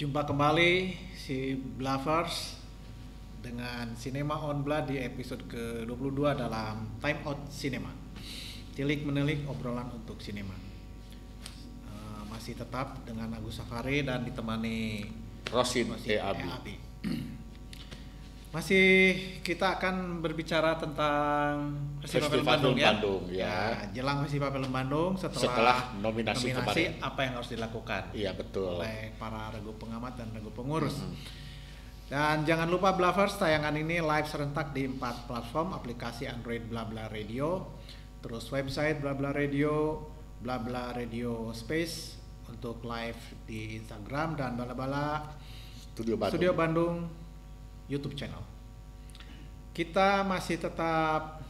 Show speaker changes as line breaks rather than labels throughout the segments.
Jumpa kembali si Blavers dengan Cinema on Blood di episode ke-22 dalam Time Out Cinema. Tilik menilik obrolan untuk sinema. Masih tetap dengan Agus Safari dan ditemani
Rosin EAB.
Masih kita akan berbicara tentang Festival Film Bandung ya.
Ya.
Jelang Festival Film Bandung
setelah nominasi kemarin.
Apa yang harus dilakukan?
Iya betul.
Oleh para regu pengamat dan regu pengurus. Dan jangan lupa Blavers, tayangan ini live serentak di 4 platform, aplikasi Android Blabla Radio, terus website Blabla Radio, Blabla Radio Space untuk live di Instagram dan Bala-Bala Studio Bandung YouTube channel. Kita masih tetap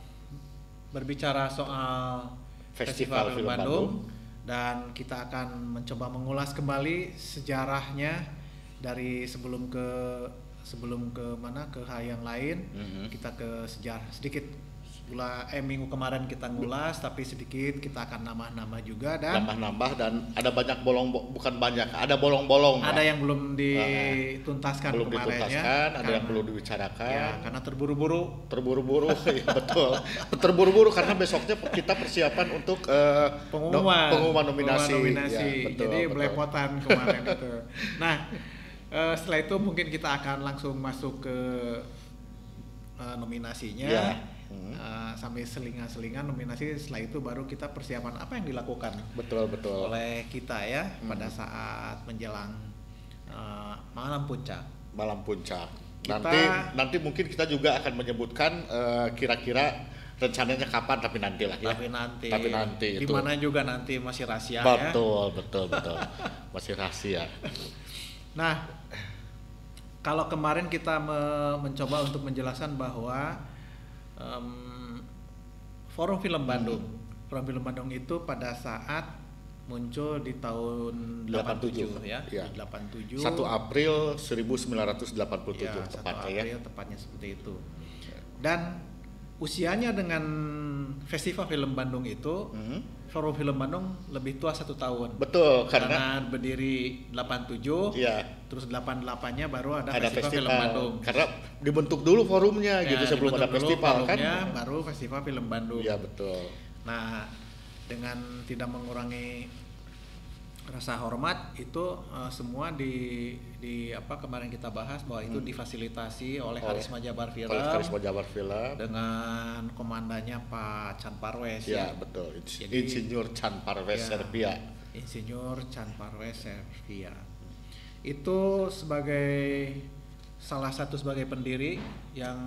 berbicara soal Festival Film Bandung dan kita akan mencoba mengulas kembali sejarahnya dari sebelum ke hal yang lain. Kita ke sejarah sedikit. Minggu kemarin kita ngulas, tapi sedikit kita akan nambah-nambah juga dan
ada banyak ada bolong-bolong.
Ada yang belum dituntaskan kemarinnya.
Ada yang perlu dibicarakan. Ya,
karena terburu-buru.
Ya, betul. Terburu-buru karena besoknya kita persiapan untuk pengumuman nominasi.
Ya, betul, jadi belepotan kemarin itu. Nah, setelah itu mungkin kita akan langsung masuk ke nominasinya. Ya. Sampai selingan nominasi, setelah itu baru kita persiapan apa yang dilakukan
betul
oleh kita ya pada saat menjelang malam puncak.
Nanti mungkin kita juga akan menyebutkan kira-kira rencananya kapan, tapi nanti lah ya. Tapi nanti
di mana juga nanti masih rahasia.
Betul. Masih rahasia.
Nah, kalau kemarin kita mencoba untuk menjelaskan bahwa Forum Film Bandung itu pada saat muncul di tahun 87 ya. 87
1 April 1987
ya,
tepatnya
tepatnya seperti itu. Dan usianya dengan Festival Film Bandung itu Forum Film Bandung lebih tua 1 tahun.
Betul,
karena berdiri 87.
Iya.
Terus 88-nya baru ada Festival Film Bandung.
Karena dibentuk dulu forumnya gitu sebelum ada festival kan.
Baru Festival Film Bandung.
Iya, betul.
Nah, dengan tidak mengurangi rasa hormat itu semua kemarin kita bahas bahwa itu difasilitasi oleh Karisma Jabar Film dengan komandannya Pak Chan Parwes
ya. Betul. Insinyur Chan Parwes Serbia.
Insinyur Chan Parwes Serbia. Itu salah satu sebagai pendiri yang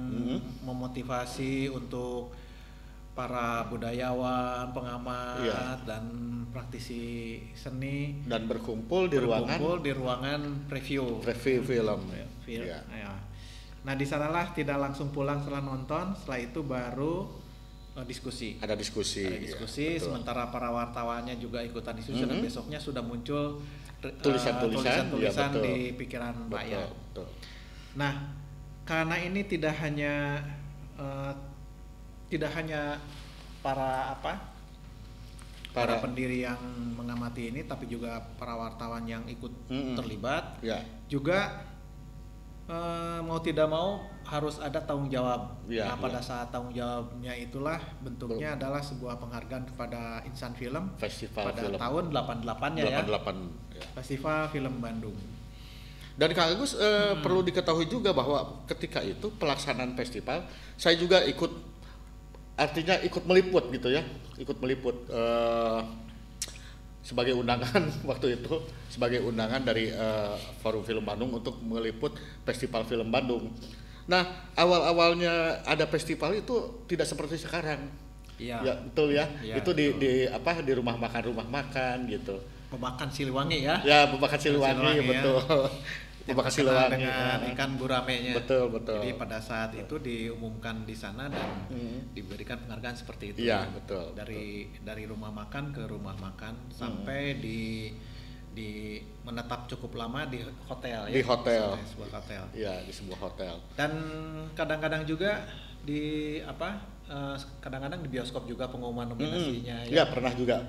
memotivasi untuk para budayawan, pengamat dan praktisi seni
dan berkumpul di
ruangan preview
film.
Ya. Nah, di sanalah tidak langsung pulang setelah nonton, setelah itu baru diskusi.
Ada diskusi.
Ya, sementara para wartawannya juga ikutan diskusi dan besoknya sudah muncul
tulisan
di pikiran rakyat. Nah, karena ini tidak hanya para pendiri yang mengamati ini, tapi juga para wartawan yang ikut terlibat. Juga mau tidak mau harus ada tanggung jawab. Pada saat tanggung jawabnya itulah bentuknya adalah sebuah penghargaan kepada insan film
Festival
pada
film.
tahun 88-nya
88
Festival Film Bandung.
Dan Kang Agus perlu diketahui juga bahwa ketika itu pelaksanaan festival saya juga ikut meliput gitu ya, sebagai undangan waktu itu, sebagai undangan dari Forum Film Bandung untuk meliput Festival Film Bandung. Nah, awalnya ada festival itu tidak seperti sekarang.
Iya.
Ya, betul ya.
Ya,
itu di rumah makan gitu.
Pemakan Siliwangi ya.
Ya, pemakan Siliwangi betul.
Pemakan Siliwangi dengan ikan guramenya.
Betul.
Jadi pada saat itu diumumkan di sana dan diberikan penghargaan seperti itu.
Iya, betul.
Dari rumah makan ke rumah makan sampai di menetap cukup lama di hotel ya.
Di hotel.
Sebuah hotel.
Iya, di sebuah hotel.
Dan kadang-kadang juga kadang-kadang di bioskop juga pengumuman nominasinya.
Ya pernah juga.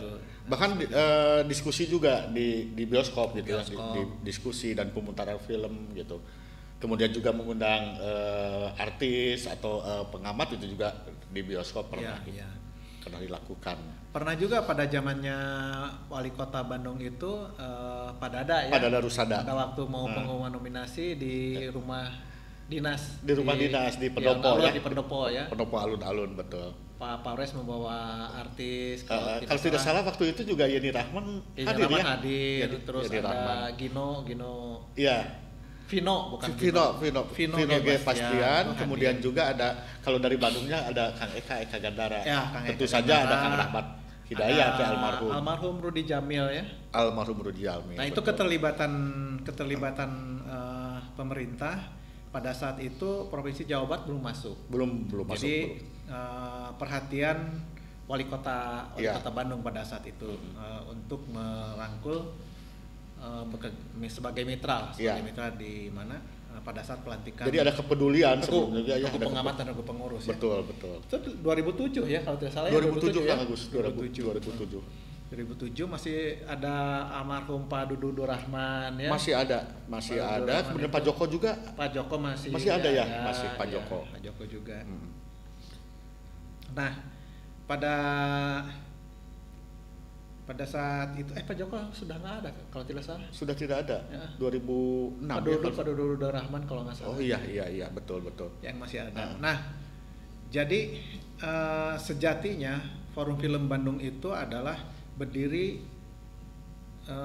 Dulu.
Bahkan diskusi juga di bioskop gitu ya,
Bioskop.
di diskusi dan pemutaran film gitu. Kemudian juga mengundang artis atau pengamat itu juga di bioskop pernah
Iya.
pernah dilakukan.
Pernah juga pada zamannya wali kota Bandung itu Pak Dada ya.
Pak Dada Rusada.
Pada waktu mau pengumuman nominasi di rumah dinas.
Di rumah dinas di Pendopo
alun-alun
ya.
Di Pendopo ya.
Pendopo alun-alun betul.
Pak Pres membawa artis.
Kalau tidak salah waktu itu juga Yeni Rahman hadir ya.
hadir. Terus
Yeni
ada
Rahman.
Gino.
Iya.
Vino bukan
Vino G.
itu
Pastian, kemudian
hadir.
juga ada kalau dari Bandungnya ada Kang Eka Gandara.
Ya, Kang
Tentu
Eka
saja
Gandara.
ada Kang Rahmat Hidayat
Ada
ya almarhum.
Almarhum Rudi Jamil ya.
Almarhum Rudi Jalmi.
Nah, itu
betul.
keterlibatan pemerintah pada saat itu Provinsi Jawa Barat belum masuk.
belum masuk.
Jadi perhatian wali kota
Iya.
Bandung pada saat itu untuk merangkul sebagai mitra
Iya.
di mana pada saat pelantikan.
Jadi ada kepedulian sebelumnya ya.
Regu
ada
pengamat dan regu pengurus ya.
Betul.
Itu 2007 ya kalau tidak salah.
2007
ya.
Kang Agus, 2007.
2007 masih ada almarhum Pak Dudu Rahman ya.
Masih ada.
Pak Rahman
Kemudian
itu.
Pak Joko juga.
Pak Joko masih
ada ya? Masih Pak
ya,
Joko.
Pak Joko juga.
Hmm.
Nah, pada saat itu Pak Joko sudah nggak ada kalau tidak salah.
Sudah tidak ada.
Ya.
2006
Pak Dudu Rahman kalau nggak salah.
Oh iya betul.
Yang masih ada. Nah, jadi sejatinya Forum Film Bandung itu adalah berdiri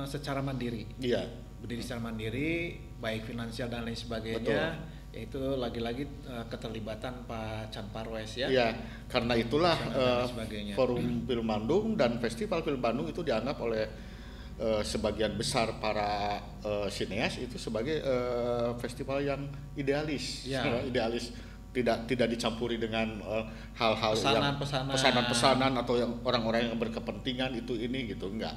secara mandiri.
Iya.
Berdiri secara mandiri, baik finansial dan lain sebagainya.
Betul.
Yaitu lagi-lagi keterlibatan Pak Chan Parwes ya.
Iya, karena itulah
dan sebagainya.
Forum Film Bandung dan Festival Film Bandung itu dianggap oleh sebagian besar para sineas itu sebagai festival yang idealis,
Ya.
Idealis, tidak dicampuri dengan hal-hal yang pesanan-pesanan atau yang orang-orang yang berkepentingan itu ini gitu, enggak.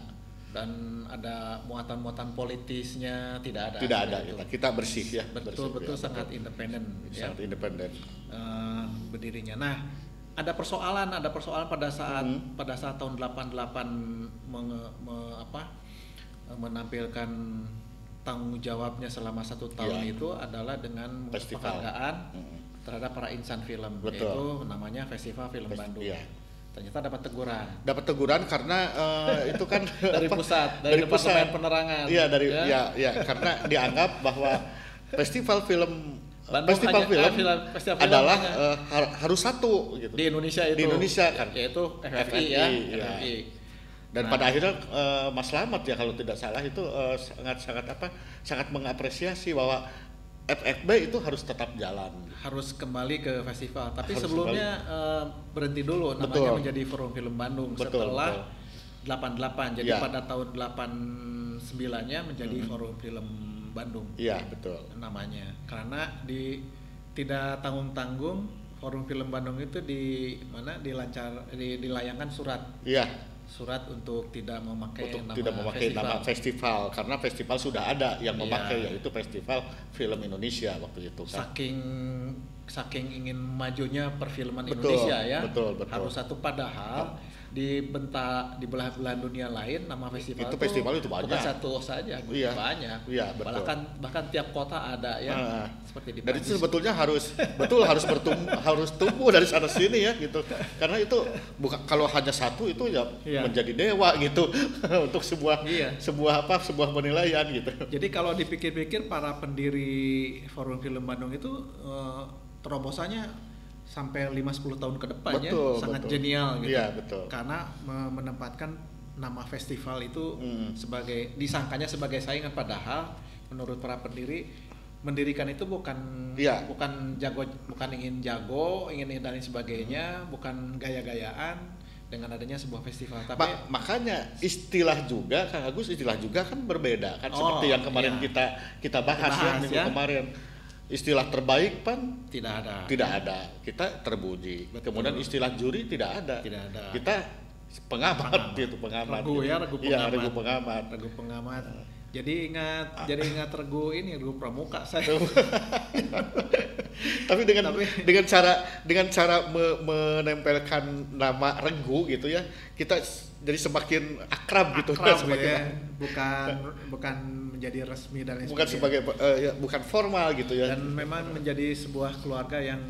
Dan ada muatan-muatan politisnya tidak ada.
Tidak ada,
itu.
kita bersih ya.
Betul
ya,
sangat independen ya.
Sangat independen.
Berdirinya. Nah, ada persoalan pada saat tahun 88 menampilkan tanggung jawabnya selama 1 tahun
Iya.
itu adalah dengan
Festival.
penghargaan terhadap para insan film.
Betul.
Yaitu namanya Festival Film Bandung.
Iya.
Ternyata dapat teguran
Dapat teguran karena itu kan
dari pusat, dari Departemen Penerangan.
Iya, karena dianggap bahwa festival film
Bandung
festival
hanya-
film
festival film
adalah
hanya
harus satu gitu.
di Indonesia itu.
Di Indonesia kan.
Yaitu FFI ya.
iya.
FFI.
Dan
Nah.
pada akhirnya Mas Slamet ya kalau tidak salah itu sangat mengapresiasi bahwa FFB itu harus tetap jalan.
Harus kembali ke festival. Tapi
Harus
sebelumnya berhenti dulu namanya
Betul.
menjadi Forum Film Bandung
Betul,
setelah 88. Jadi
Ya.
pada tahun 89-nya menjadi Forum Film Bandung.
Iya, betul.
Namanya. Karena tidak tanggung-tanggung Forum Film Bandung itu dilayangkan surat untuk tidak memakai
nama festival karena festival sudah ada yang
Iya.
memakai yaitu Festival Film Indonesia waktu itu kan.
Saking ingin majunya perfilman
Betul,
Indonesia ya.
betul.
Harus satu, padahal di belahan dunia lain nama festival
Itu festival itu
bukan
banyak.
satu saja,
Iya.
banyak.
Iya, betul.
Bahkan tiap kota ada ya. Seperti di
Dan
Prancis.
itu sebetulnya harus tumbuh dari sana sini ya gitu. Karena itu bukan kalau hanya satu itu ya
Iya.
menjadi dewa gitu untuk sebuah
Iya.
sebuah penilaian gitu.
Jadi kalau dipikir-pikir para pendiri Forum Film Bandung itu terobosannya sampai 5-10 tahun ke depan ya, sangat
Betul.
genial gitu.
Iya, betul.
Karena menempatkan nama festival itu disangkanya sebagai saingan, padahal menurut para pendiri mendirikan itu bukan
Iya.
bukan ingin jago, ingin dan lain sebagainya, bukan gaya-gayaan dengan adanya sebuah festival. Tapi
Makanya istilah juga Kang Agus kan berbeda kan seperti yang kemarin
iya.
kita bahas ya minggu kemarin. Istilah terbaik
tidak ada.
Kita terpuji.
Betul.
Kemudian istilah juri tidak ada. Kita pengamat gitu, pengamat.
Regu
gitu.
ya, regu
Iya,
pengamat.
regu pengamat.
Regu pengamat. Jadi ingat Regu Pramuka saya.
Tapi dengan cara menempelkan nama Regu gitu ya, kita jadi semakin akrab gitu.
Ya. Bukan menjadi resmi dan
bukan sebagai bukan formal gitu ya.
Dan memang menjadi sebuah keluarga yang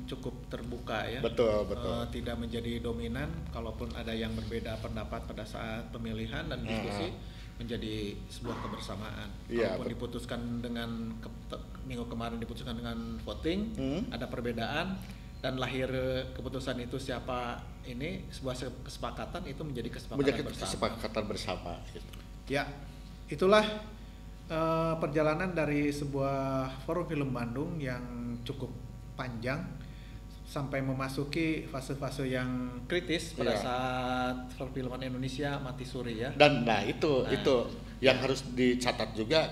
cukup terbuka ya.
Betul.
Tidak menjadi dominan, kalaupun ada yang berbeda pendapat pada saat pemilihan dan diskusi, menjadi sebuah kebersamaan. Walaupun diputuskan dengan minggu kemarin diputuskan dengan voting, ada perbedaan dan lahir keputusan itu sebuah kesepakatan, itu menjadi
kesepakatan bersama gitu.
Ya, itulah perjalanan dari sebuah forum film Bandung yang cukup panjang sampai memasuki fase-fase yang kritis pada saat perfilman Indonesia mati suri ya.
Dan itu yang harus dicatat juga,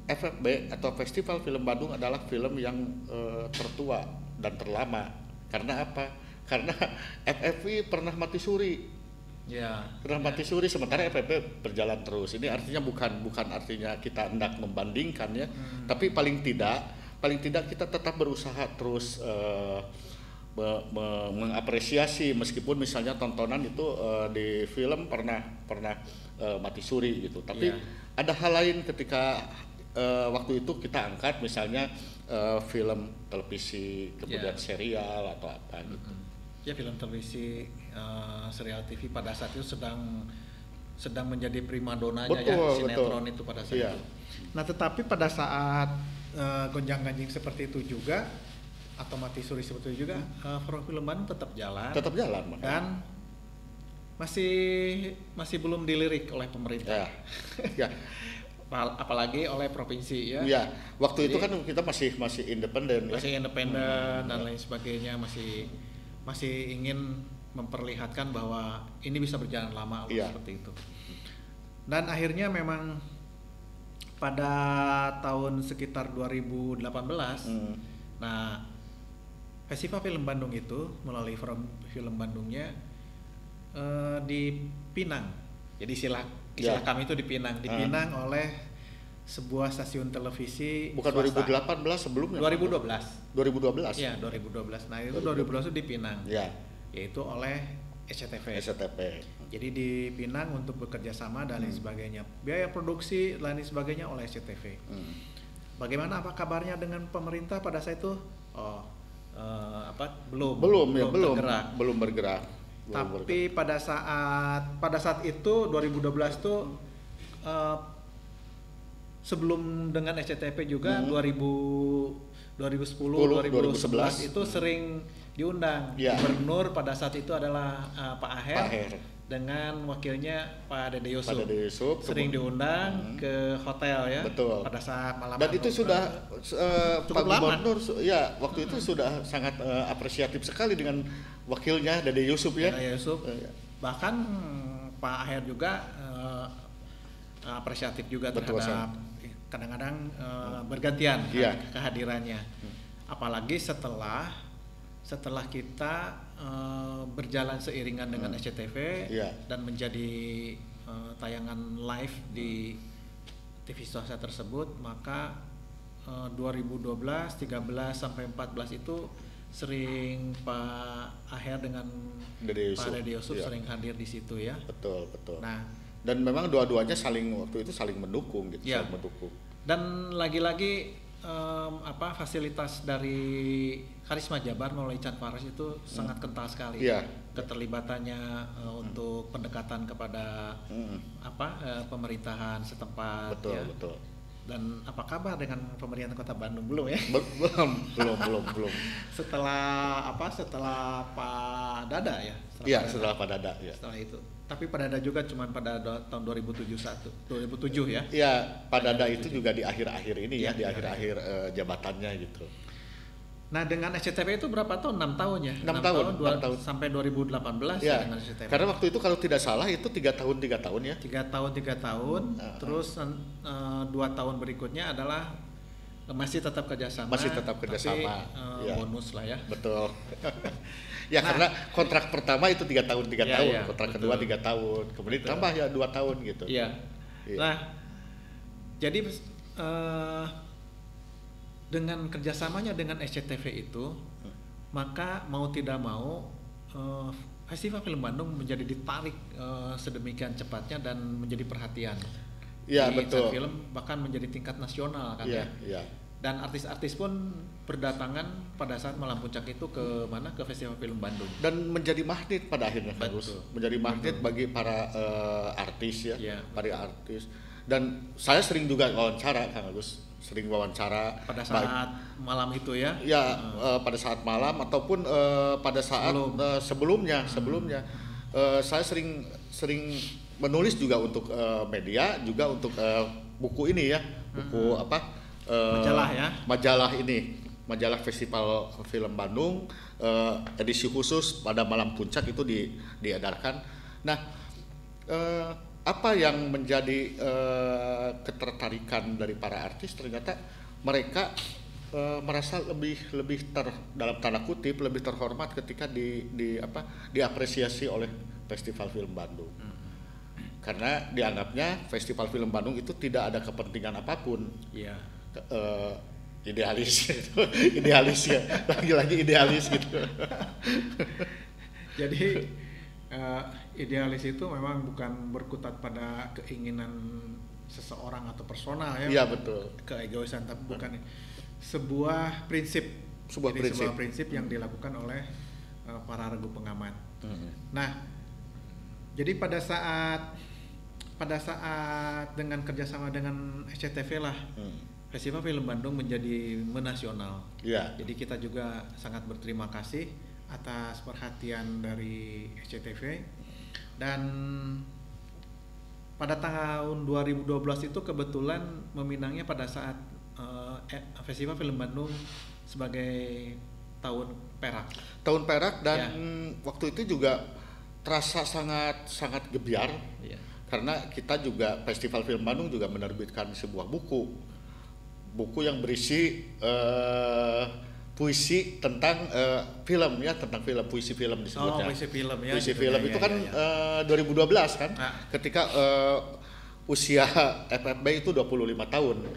FFB atau Festival Film Bandung adalah film yang tertua dan terlama. Karena apa? Karena FFV pernah mati suri. Mati suri, sementara FFB berjalan terus. Ini artinya bukan artinya kita hendak membandingkan ya, tapi paling tidak kita tetap berusaha terus mengapresiasi, meskipun misalnya tontonan itu di film pernah mati suri gitu, tapi ada hal lain ketika waktu itu kita angkat misalnya film televisi, kemudian serial atau apa gitu.
Ya, film televisi, serial TV pada saat itu sedang menjadi primadonanya sinetron itu pada saat itu. Nah, tetapi pada saat gonjang-ganjing seperti itu juga atau mati suri seperti itu juga, forum film Bandung tetap jalan dan masih belum dilirik oleh pemerintah. Apalagi oleh provinsi ya.
Ya, waktu itu kan kita masih independen.
Dan lain sebagainya, masih ingin memperlihatkan bahwa ini bisa berjalan lama seperti itu. Dan akhirnya memang pada tahun sekitar 2018, nah Festival Film Bandung itu melalui Forum Film Bandungnya di Pinang. Jadi istilah kami itu di Pinang oleh sebuah stasiun televisi.
Bukan swasta. 2018 sebelumnya? 2012.
Ya, 2012. Nah, itu 2012 itu di Pinang. Yaitu oleh SCTV. Jadi di Pinang untuk bekerja sama dan lain sebagainya. Biaya produksi dan lain sebagainya oleh SCTV. Bagaimana apa kabarnya dengan pemerintah pada saat itu? Belum bergerak. Tapi pada saat itu 2012 itu sebelum dengan SCTV juga 2010 2011 itu sering diundang. Gubernur pada saat itu adalah Pak Aher dengan wakilnya Pak Dede Yusuf sering diundang ke hotel ya.
Betul.
Pada saat malam.
Dan itu sudah
cukup
Pak Gubernur waktu itu sudah sangat apresiatif sekali dengan wakilnya Dede Yusuf ya.
Bahkan Pak Aher juga apresiatif juga terhadap kadang-kadang bergantian kehadirannya. Apalagi setelah kita berjalan seiringan dengan SCTV dan menjadi tayangan live di TV swasta tersebut, maka 2012, 13 sampai 14 itu sering Pak Aher dengan Pak Dede Yusuf sering hadir di situ ya.
Betul.
Nah,
dan memang dua-duanya waktu itu saling mendukung gitu, saling mendukung.
Dan lagi-lagi fasilitas dari Karisma Jabar melalui Chan Faris itu sangat kental sekali. Keterlibatannya untuk pendekatan kepada pemerintahan setempat.
Betul.
Dan apa kabar dengan pemerintahan Kota Bandung? Belum ya?
Belum.
Setelah Pak Dada ya?
Setelah Pak Dada ya.
Setelah itu. Tapi Pak Dada juga cuma pada tahun 2007 ya?
Iya, Pak Dada itu juga di akhir-akhir ini di akhir-akhir jabatannya gitu.
Nah, dengan SCTV itu berapa tahun? 6 tahun ya?
6 tahun.
Sampai 2018 ya dengan SCTV.
Karena waktu itu kalau tidak salah itu 3 tahun ya?
3 tahun, terus 2 tahun berikutnya adalah masih tetap kerjasama. Tapi bonus lah ya.
Betul. Karena kontrak pertama itu 3 tahun, kontrak kedua 3 tahun, kemudian tambah 2 tahun gitu. Iya.
Nah, jadi dengan kerjasamanya dengan SCTV itu, maka mau tidak mau Festival Film Bandung menjadi ditarik sedemikian cepatnya dan menjadi perhatian.
Iya,
di
betul.
film bahkan menjadi tingkat nasional kan
Iya,
ya.
iya.
Dan artis-artis pun berdatangan pada saat malam puncak itu ke mana? Ke Festival Film Bandung.
Dan menjadi magnet pada akhirnya, Kang Agus.
Betul.
Menjadi magnet
Betul.
bagi para artis ya,
Iya.
para artis. Dan saya sering juga wawancara, Kang Agus. Sering wawancara
Pada saat malam itu ya.
ya pada saat malam ataupun pada saat sebelumnya saya sering menulis juga untuk media, juga untuk buku ini ya, buku majalah ini, majalah Festival Film Bandung, edisi khusus pada malam puncak itu diedarkan. Nah, apa yang menjadi ketertarikan dari para artis, ternyata mereka merasa lebih dalam tanda kutip lebih terhormat ketika diapresiasi oleh Festival Film Bandung. Karena dianggapnya Festival Film Bandung itu tidak ada kepentingan apapun.
Iya.
Idealis gitu. Idealis ya, lagi-lagi idealis gitu.
Jadi idealis itu memang bukan berkutat pada keinginan seseorang atau personal ya.
Iya, betul.
Keegoisan, tapi bukan sebuah prinsip.
Sebuah
prinsip yang dilakukan oleh para regu pengamat. Nah, jadi pada saat dengan kerjasama dengan SCTV lah, Festival Film Bandung menjadi menasional.
Iya.
Jadi kita juga sangat berterima kasih atas perhatian dari SCTV. Dan pada tahun 2012 itu kebetulan meminangnya pada saat Festival Film Bandung sebagai tahun perak.
Tahun perak dan waktu itu juga terasa sangat gebiar.
Ya.
Karena kita juga Festival Film Bandung juga menerbitkan sebuah buku yang berisi puisi tentang film ya, tentang film, puisi film disebutnya.
Puisi film ya.
Puisi film itu kan 2012 kan, ketika usia FFB itu 25 tahun.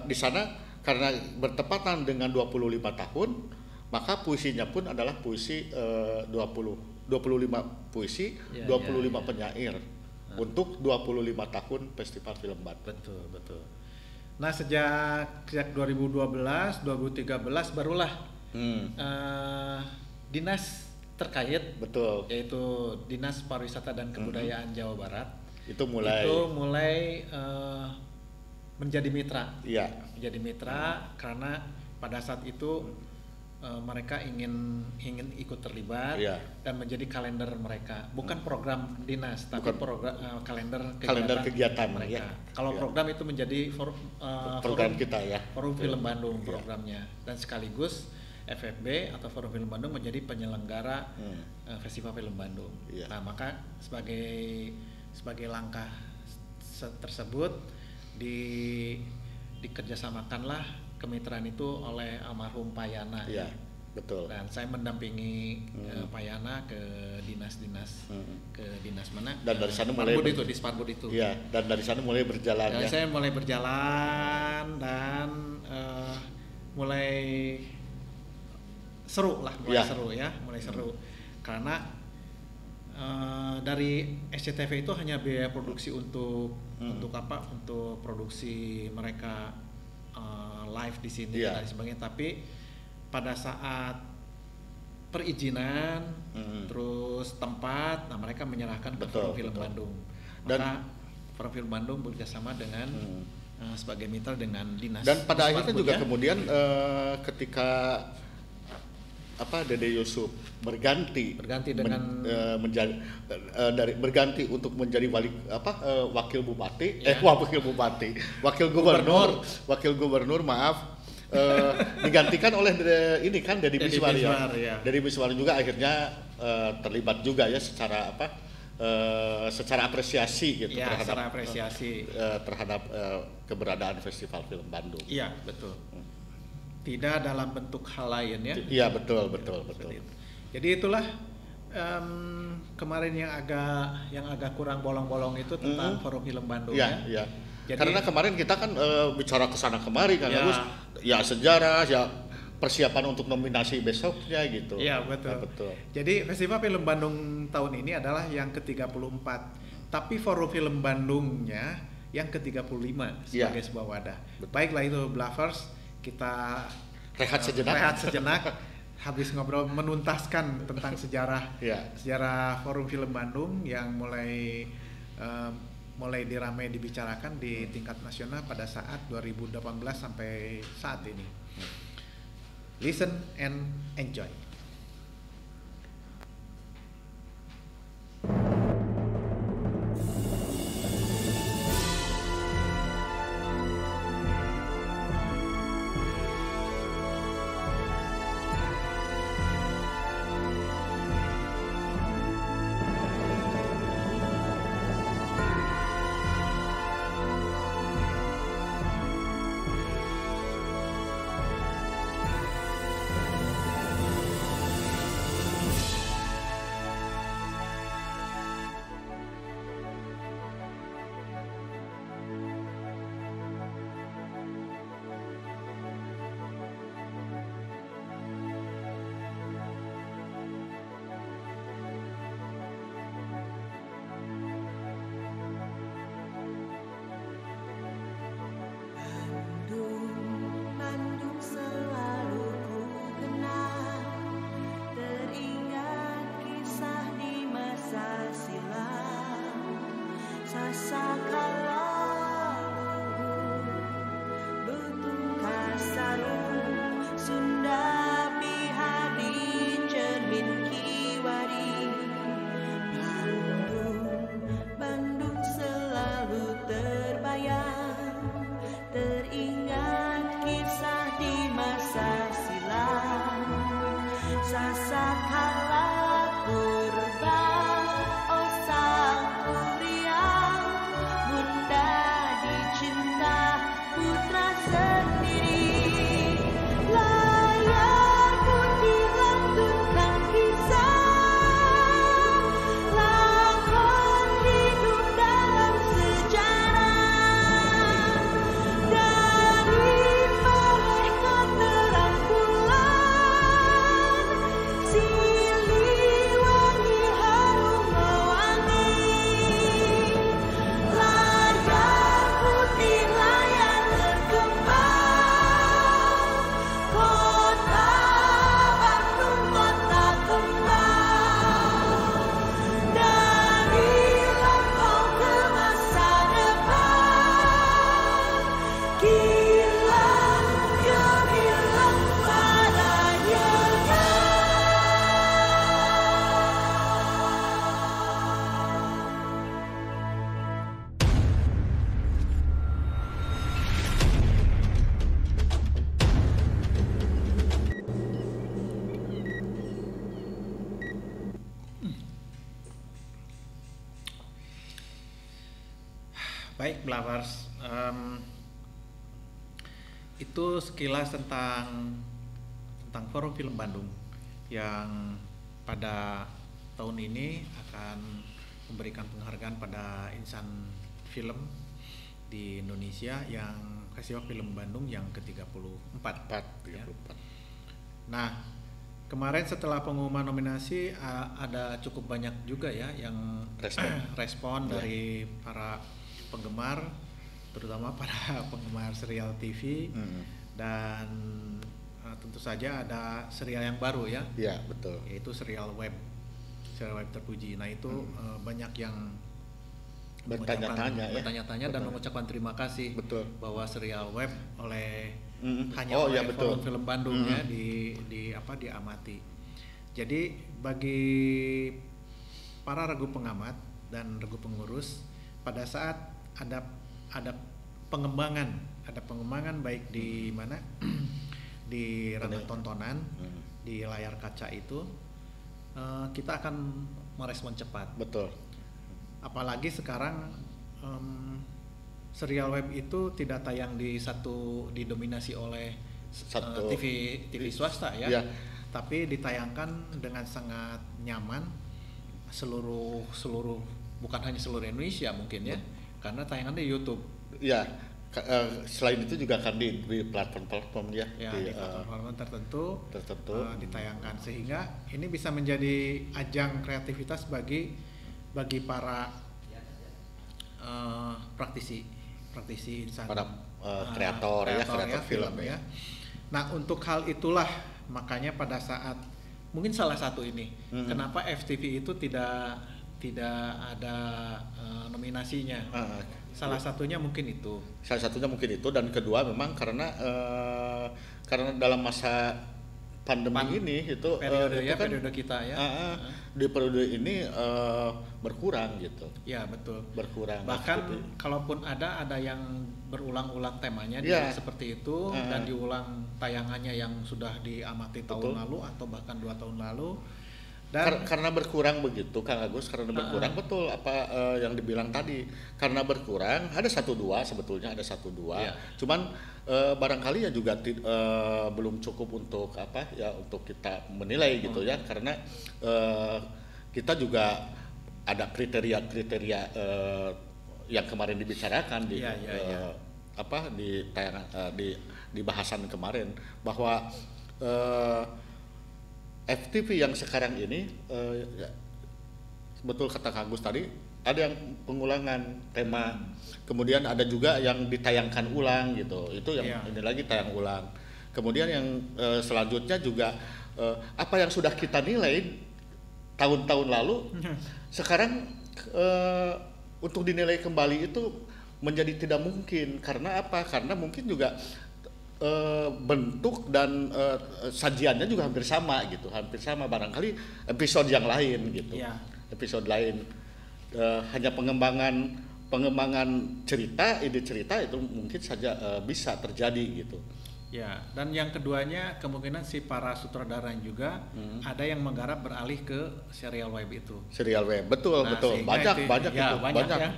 Di sana karena bertepatan dengan 25 tahun, maka puisinya pun adalah puisi 25 puisi, 25 penyair untuk 25 tahun Festival Film Bandung.
Betul. Nah, sejak 2012, 2013 barulah dinas terkait,
betul,
yaitu Dinas Pariwisata dan Kebudayaan Jawa Barat,
itu mulai
menjadi mitra.
Iya.
Menjadi mitra karena pada saat itu mereka ingin ikut terlibat dan menjadi kalender mereka, bukan program dinas, tapi kalender kegiatan mereka. Kalau program itu menjadi
program kita ya,
Forum Film Bandung programnya, dan sekaligus FFB atau Forum Film Bandung menjadi penyelenggara Festival Film Bandung. Nah, maka sebagai langkah tersebut dikerjasamakanlah kemitraan itu oleh almarhum Pak Yana.
Iya, betul.
Dan saya mendampingi Pak Yana ke dinas-dinas, ke dinas mana?
Dan dari sana mulai
di Sparbud itu.
Iya, dan dari sana mulai berjalan.
Dan saya mulai berjalan dan mulai seru lah, mulai seru. Karena dari SCTV itu hanya biaya produksi untuk apa? Untuk produksi mereka live di sini dan sebagainya, tapi pada saat perizinan terus tempat, nah mereka menyerahkan ke Forum Film Bandung. Maka Forum Film Bandung bekerjasama dengan sebagai mitra dengan dinas.
Dan pada akhirnya juga kemudian ketika Dede Yusuf berganti dengan berganti untuk menjadi wakil gubernur digantikan oleh Deddy Miswar ya. Deddy Miswar juga akhirnya terlibat juga ya secara apresiasi gitu terhadap keberadaan Festival Film Bandung.
Iya, betul. Tidak dalam bentuk hal lain ya.
Iya, betul.
Jadi itulah Kemarin yang agak kurang bolong-bolong itu tentang Forum Film Bandung
ya. Ya.
Jadi,
karena kemarin kita kan bicara kesana kemari kan,
ya,
Agus, ya sejarah, ya persiapan untuk nominasi besoknya gitu.
Iya betul.
Ya, betul.
Jadi Festival Film Bandung tahun ini adalah yang ke-34, tapi Forum Film Bandungnya yang ke-35 sebagai sebuah wadah.
Betul.
Baiklah itu Bluffers, kita
rehat sejenak.
Habis ngobrol menuntaskan tentang sejarah Forum Film Bandung yang mulai diramai dibicarakan di tingkat nasional pada saat 2018 sampai saat ini. Listen and enjoy. Baik, Bluffers, itu sekilas tentang Forum Film Bandung yang pada tahun ini akan memberikan penghargaan pada insan film di Indonesia yang Festival Film Bandung yang ke-34. Ya. Nah, kemarin setelah pengumuman nominasi ada cukup banyak juga ya yang respon dari para penggemar, terutama para penggemar serial TV dan tentu saja ada serial yang baru ya.
Iya, betul.
Yaitu serial web terpuji. Nah itu banyak yang bertanya-tanya dan mengucapkan terima kasih.
Betul.
Bahwa serial web oleh
Forum
Film Bandung ya diamati. Jadi bagi para regu pengamat dan regu pengurus, pada saat ada pengembangan baik di mana di ranah tontonan di layar kaca itu kita akan merespon cepat.
Betul.
Apalagi sekarang serial web itu tidak tayang didominasi oleh TV swasta ya.
Ya.
tapi ditayangkan dengan sangat nyaman seluruh bukan hanya seluruh Indonesia mungkin ya, karena tayangannya di YouTube.
Ya, selain itu juga kan di platform-platform ya,
Di platform tertentu ditayangkan, sehingga ini bisa menjadi ajang kreativitas bagi para praktisi
para kreator film ya.
Nah, untuk hal itulah makanya pada saat mungkin salah satu ini kenapa FTV itu tidak ada nominasinya. Salah satunya mungkin itu.
Dan kedua memang karena dalam masa pandemi ini itu
periode kita ya.
Di periode ini berkurang gitu.
Ya, betul.
Berkurang.
Bahkan kalaupun ada yang berulang-ulang temanya seperti itu dan diulang tayangannya yang sudah diamati tahun lalu atau bahkan 2 tahun lalu. Dan
karena berkurang begitu Kang Agus, berkurang betul apa yang dibilang tadi, karena berkurang ada 1-2 sebetulnya ada 1-2 cuman barangkali ya juga belum cukup untuk untuk kita menilai gitu ya, karena kita juga ada kriteria yang kemarin dibicarakan di tayangan di bahasan kemarin bahwa FTV yang sekarang ini betul kata Kang Agus tadi, ada yang pengulangan tema, kemudian ada juga yang ditayangkan ulang gitu, itu yang ini lagi tayang ulang. Kemudian yang selanjutnya juga apa yang sudah kita nilai tahun-tahun lalu sekarang untuk dinilai kembali itu menjadi tidak mungkin. Karena apa? Karena mungkin juga bentuk dan sajiannya juga hampir sama gitu, barangkali episode yang lain gitu, episode lain hanya pengembangan cerita, ide cerita itu mungkin saja bisa terjadi gitu.
Ya, dan yang keduanya kemungkinan si para sutradara juga ada yang menggarap beralih ke serial web itu.
Serial web, betul. Banyak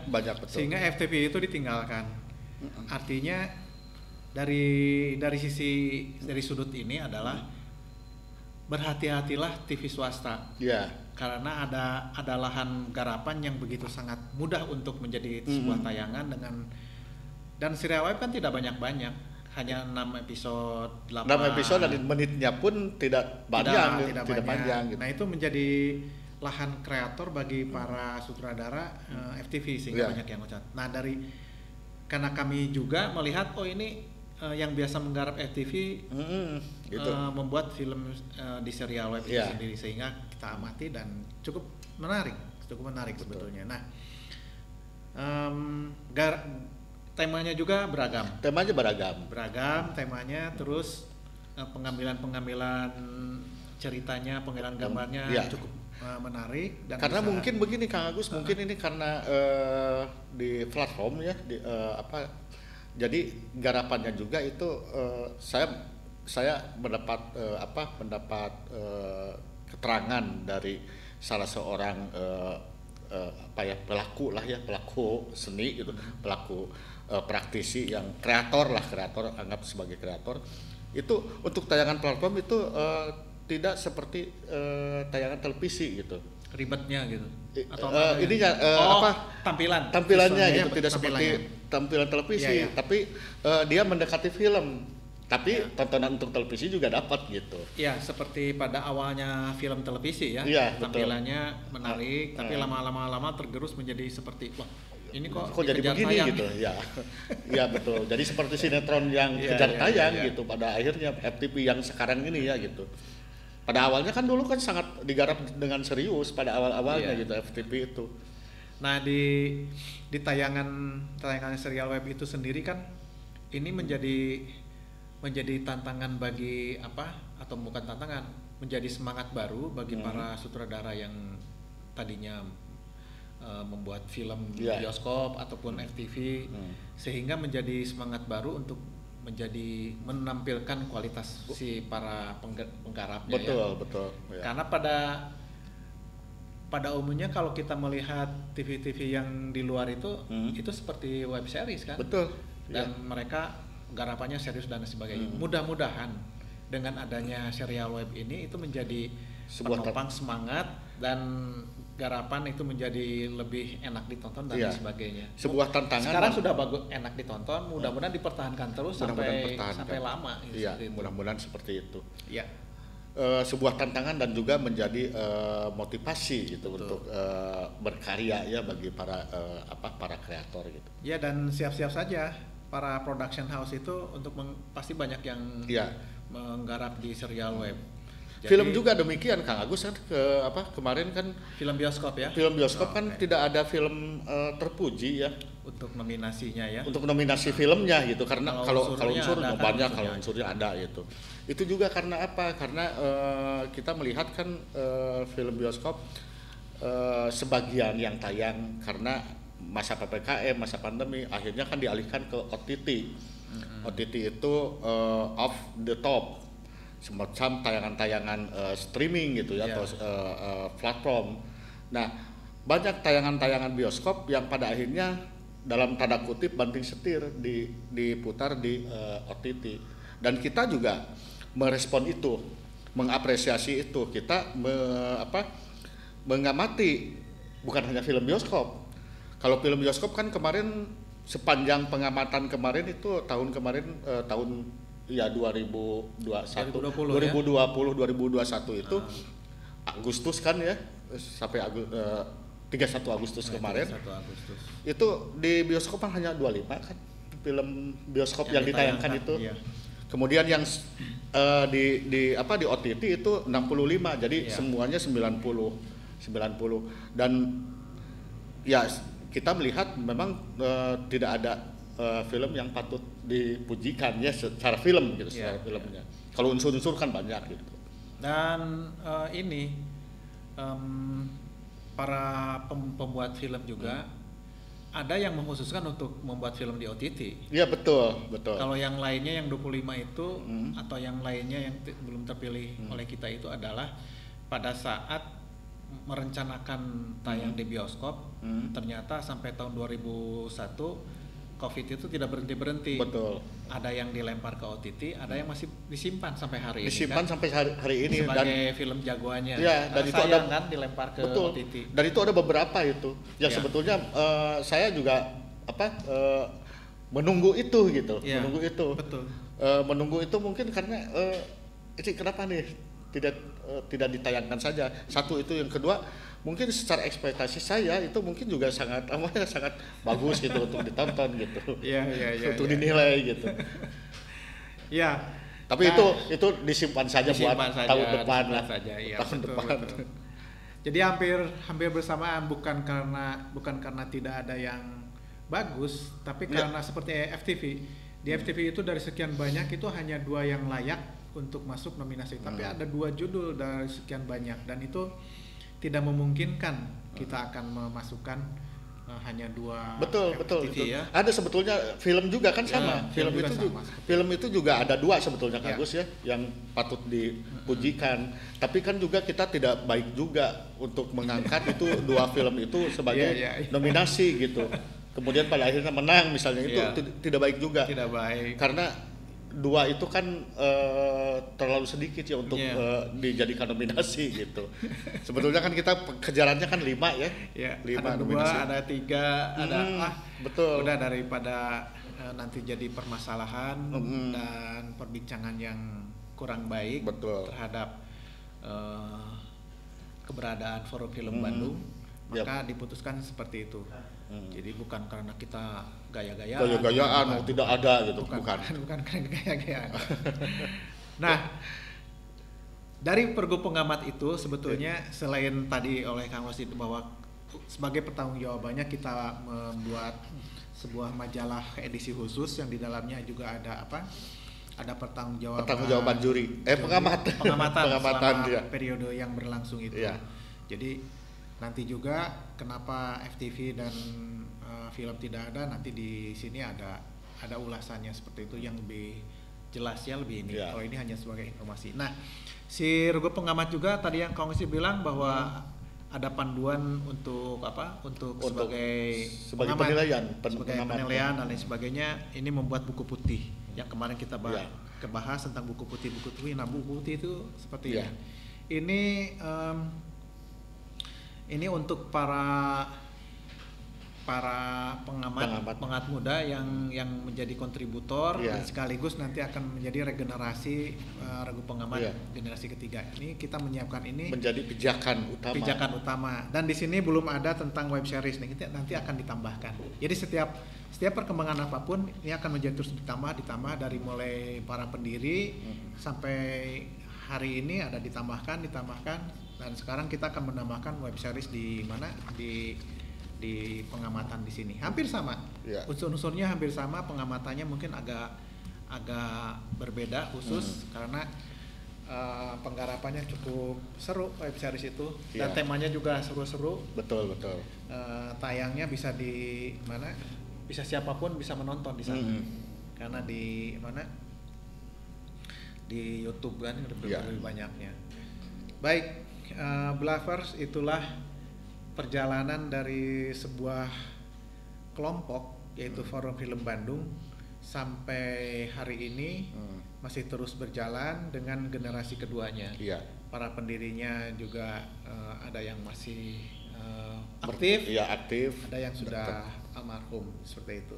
betul.
Sehingga FTV itu ditinggalkan. Artinya dari sudut ini adalah berhati-hatilah TV swasta. Karena ada lahan garapan yang begitu sangat mudah untuk menjadi sebuah tayangan dan serial web kan tidak banyak-banyak, hanya 6 episode, 8
episode dan menitnya pun tidak panjang gitu.
Nah, itu menjadi lahan kreator bagi para sutradara FTV sehingga banyak yang loncat. Nah, karena kami juga melihat ini yang biasa menggarap FTV membuat film di serial web itu sendiri, sehingga kita amati dan cukup menarik sebetulnya. Nah, temanya juga beragam. Temanya, terus pengambilan ceritanya, pengambilan gambarnya cukup menarik. Dan
karena mungkin begini Kang Agus, mungkin ini karena di platform ya, jadi garapannya juga itu saya mendapat keterangan dari salah seorang pelaku seni gitu, pelaku praktisi yang kreator, anggap sebagai kreator. Itu untuk tayangan platform itu tidak seperti tayangan televisi gitu.
Ribetnya gitu.
Atau ininya tampilannya gitu, tidak seperti tampilan televisi, tapi dia mendekati film. Tapi tontonan untuk televisi juga dapat gitu.
Ya, seperti pada awalnya film televisi ya. Tampilannya menarik, tapi lama-lama tergerus menjadi seperti wah, ini kok
jadi begini tayang gitu. Ya betul. Jadi seperti sinetron yang kejar tayang gitu pada akhirnya FTV yang sekarang ini ya gitu. Pada awalnya kan dulu kan sangat digarap dengan serius pada awal-awalnya gitu FTV itu.
Nah, di tayangan serial web itu sendiri kan ini menjadi tantangan bagi atau bukan tantangan, menjadi semangat baru bagi para sutradara yang tadinya membuat film bioskop ataupun FTV, sehingga menjadi semangat baru untuk menampilkan kualitas si para penggarapnya.
Betul.
Ya. Karena pada umumnya kalau kita melihat TV-TV yang di luar itu seperti web series kan.
Betul.
Dan mereka garapannya serius dan sebagainya. Mudah-mudahan dengan adanya serial web ini itu menjadi
Sebuah
penopang semangat dan garapan itu menjadi lebih enak ditonton dan
Iya.
sebagainya.
Sebuah tantangan.
Sekarang sudah bagus, enak ditonton, mudah-mudahan dipertahankan terus
Mudah-mudahan
sampai
pertahankan.
lama. Gitu,
Iya,
seperti itu.
mudah-mudahan seperti itu.
Ya,
Sebuah tantangan dan juga menjadi motivasi gitu
Betul.
untuk berkarya ya bagi para para kreator gitu.
ya dan siap-siap saja para production house itu untuk pasti banyak yang
Iya.
menggarap di serial web. Jadi,
Film juga demikian Kang Agus kan kemarin kan
film bioskop ya.
film bioskop kan
Oke.
tidak ada film terpuji ya
Untuk nominasinya ya.
untuk nominasi filmnya gitu karena
Kalau
kalau
unsurnya
unsur
ada kan,
banyak,
unsurnya
kalau
ada.
unsurnya ada gitu. Itu juga karena apa? Karena kita melihat kan film bioskop sebagian yang tayang karena masa PPKM, masa pandemi akhirnya kan dialihkan ke OTT. OTT itu off the top, semacam tayangan-tayangan streaming gitu ya,
Iya.
atau platform. Nah, banyak tayangan-tayangan bioskop yang pada akhirnya dalam tanda kutip banting setir diputar di OTT. Dan kita juga merespon itu, mengapresiasi itu. Kita mengamati bukan hanya film bioskop. Kalau film bioskop kan kemarin sepanjang pengamatan kemarin itu tahun kemarin tahun ya 2021
2020
2021 itu Agustus kan ya sampai 31 Agustus kemarin
1 Agustus.
itu di bioskop kan hanya 25 kan film bioskop yang ditayangkan itu.
Iya.
Kemudian yang di OTT itu 65, jadi
Iya.
semuanya 90 dan ya kita melihat memang tidak ada film yang patut dipujikan ya secara film gitu,
Iya,
secara filmnya. Kalau unsur-unsur kan banyak gitu.
Dan para pembuat film juga ada yang mengkhususkan untuk membuat film di OTT.
Iya betul.
Kalau yang lainnya yang 25 itu atau yang lainnya yang belum terpilih oleh kita itu adalah pada saat merencanakan tayang di bioskop, ternyata sampai tahun 2001 COVID itu tidak berhenti-berhenti.
Betul.
Ada yang dilempar ke OTT, ada yang masih disimpan sampai hari ini.
Disimpan
kan?
sampai hari ini
Sebagai film jagoannya.
Ya, dan itu
sayang
ada
kan dilempar ke
betul.
OTT.
Dan itu ada beberapa itu yang
Ya.
sebetulnya saya juga menunggu itu gitu,
Ya,
menunggu itu.
betul.
Menunggu itu mungkin karena ini kenapa nih tidak ditayangkan saja. Satu itu, yang kedua mungkin secara ekspektasi saya itu mungkin juga sangat bagus gitu untuk ditonton gitu.
Iya.
Untuk dinilai gitu.
Ya.
Tapi
Nah,
itu disimpan saja buat
disimpan saja,
tahun depan
disimpan
lah.
saja, iya,
tahun
betul,
depan.
betul. Jadi hampir bersamaan, bukan karena tidak ada yang bagus, tapi
Ya.
karena seperti FTV. Di FTV itu dari sekian banyak itu hanya 2 yang layak untuk masuk nominasi, tapi ada 2 judul dari sekian banyak dan itu tidak memungkinkan kita akan memasukkan hanya 2
Betul.
FTV ya.
Ada sebetulnya film juga kan
Ya,
sama.
film juga
itu
sama.
film itu juga ada 2 sebetulnya
Ya.
Kak Gus ya yang patut dipujikan. Tapi kan juga kita tidak baik juga untuk mengangkat itu 2 film itu sebagai
Ya.
nominasi gitu. Kemudian pada akhirnya menang misalnya itu
Ya.
tidak baik juga.
Tidak baik.
Karena 2 itu kan terlalu sedikit ya untuk
Iya.
dijadikan nominasi gitu. Sebetulnya kan kita kejarannya kan 5 ya.
Ya,
5
ada 2,
nominasi.
ada 3, ada
betul.
udah daripada nanti jadi permasalahan
Mm-mm.
dan perbincangan yang kurang baik
Betul.
terhadap keberadaan Forum Film Bandung, maka diputuskan seperti itu. Jadi bukan karena kita gaya-gayaan,
Gaya-gayaan mau tidak ada gitu,
bukan
bukan.
karena gaya-gayaan. Nah, dari pergub pengamat itu sebetulnya selain tadi oleh Kang Wasid bahwa sebagai pertanggungjawabannya kita membuat sebuah majalah edisi khusus yang di dalamnya juga ada ada
Pertanggungjawaban juri. Pengamatan
selama
ya.
periode yang berlangsung itu.
Iya.
Jadi nanti juga kenapa FTV dan film tidak ada, nanti di sini ada ulasannya seperti itu yang lebih jelas ya, lebih ini.
Iya.
Kalau ini hanya sebagai informasi. Nah, si Rego pengamat juga tadi yang Kang Wasid bilang bahwa ada panduan untuk sebagai pengamat,
penilaian,
sebagai
pengamat.
penilaian dan lain sebagainya. Ini membuat buku putih yang kemarin kita bahas.
Iya.
kebahas tentang buku putih. Nah, buku putih itu seperti
Iya.
ini. Ini untuk para pengamat muda yang menjadi kontributor
Iya.
dan sekaligus nanti akan menjadi regenerasi ragu pengamat
Iya.
generasi ketiga. Ini kita menyiapkan ini
Menjadi pijakan utama.
Dan di sini belum ada tentang web series nih, nanti akan ditambahkan. Jadi setiap perkembangan apapun ini akan menjadi terus ditambah dari mulai para pendiri sampai hari ini ada ditambahkan dan sekarang kita akan menambahkan web series di mana di pengamatan di sini hampir sama.
Ya.
Unsur-unsurnya hampir sama, pengamatannya mungkin agak berbeda khusus karena penggarapannya cukup seru web series itu dan temanya juga seru-seru.
Betul.
Tayangnya bisa di mana? Bisa siapapun bisa menonton di sana. Karena di mana? Di YouTube kan lebih banyaknya. Baik, Blavers, itulah perjalanan dari sebuah kelompok yaitu Forum Film Bandung sampai hari ini masih terus berjalan dengan generasi keduanya.
Iya.
Para pendirinya juga ada yang masih aktif, ada yang sudah almarhum seperti itu.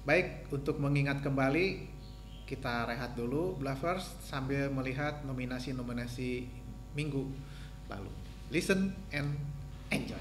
Baik, untuk mengingat kembali kita rehat dulu Blavers sambil melihat nominasi minggu lalu. Listen and enjoy.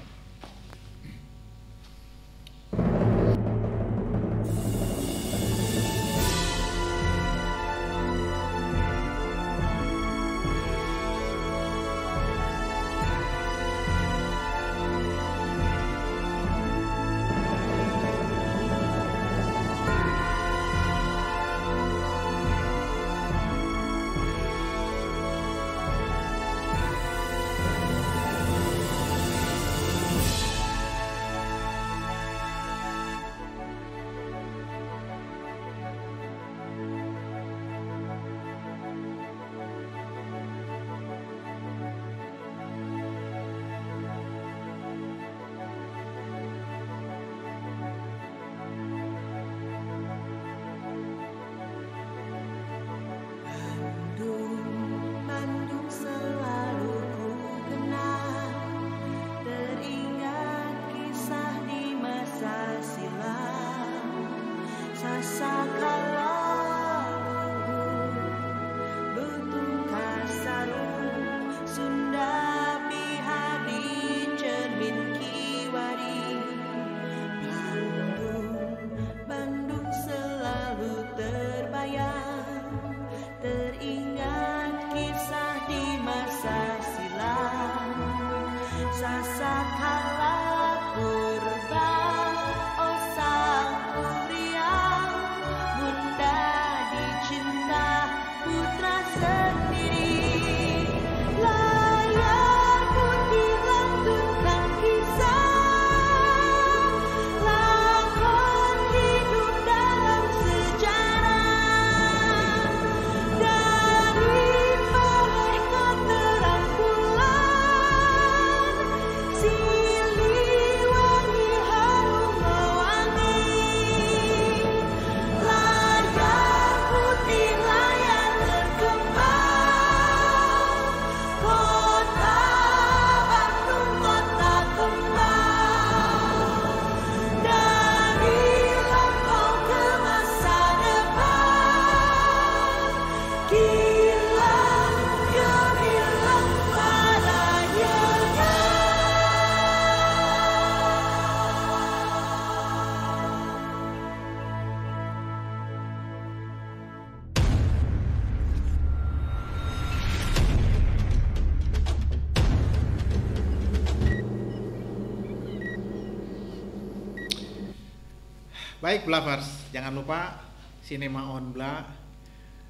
Baik Blavers, jangan lupa Cinema on Bla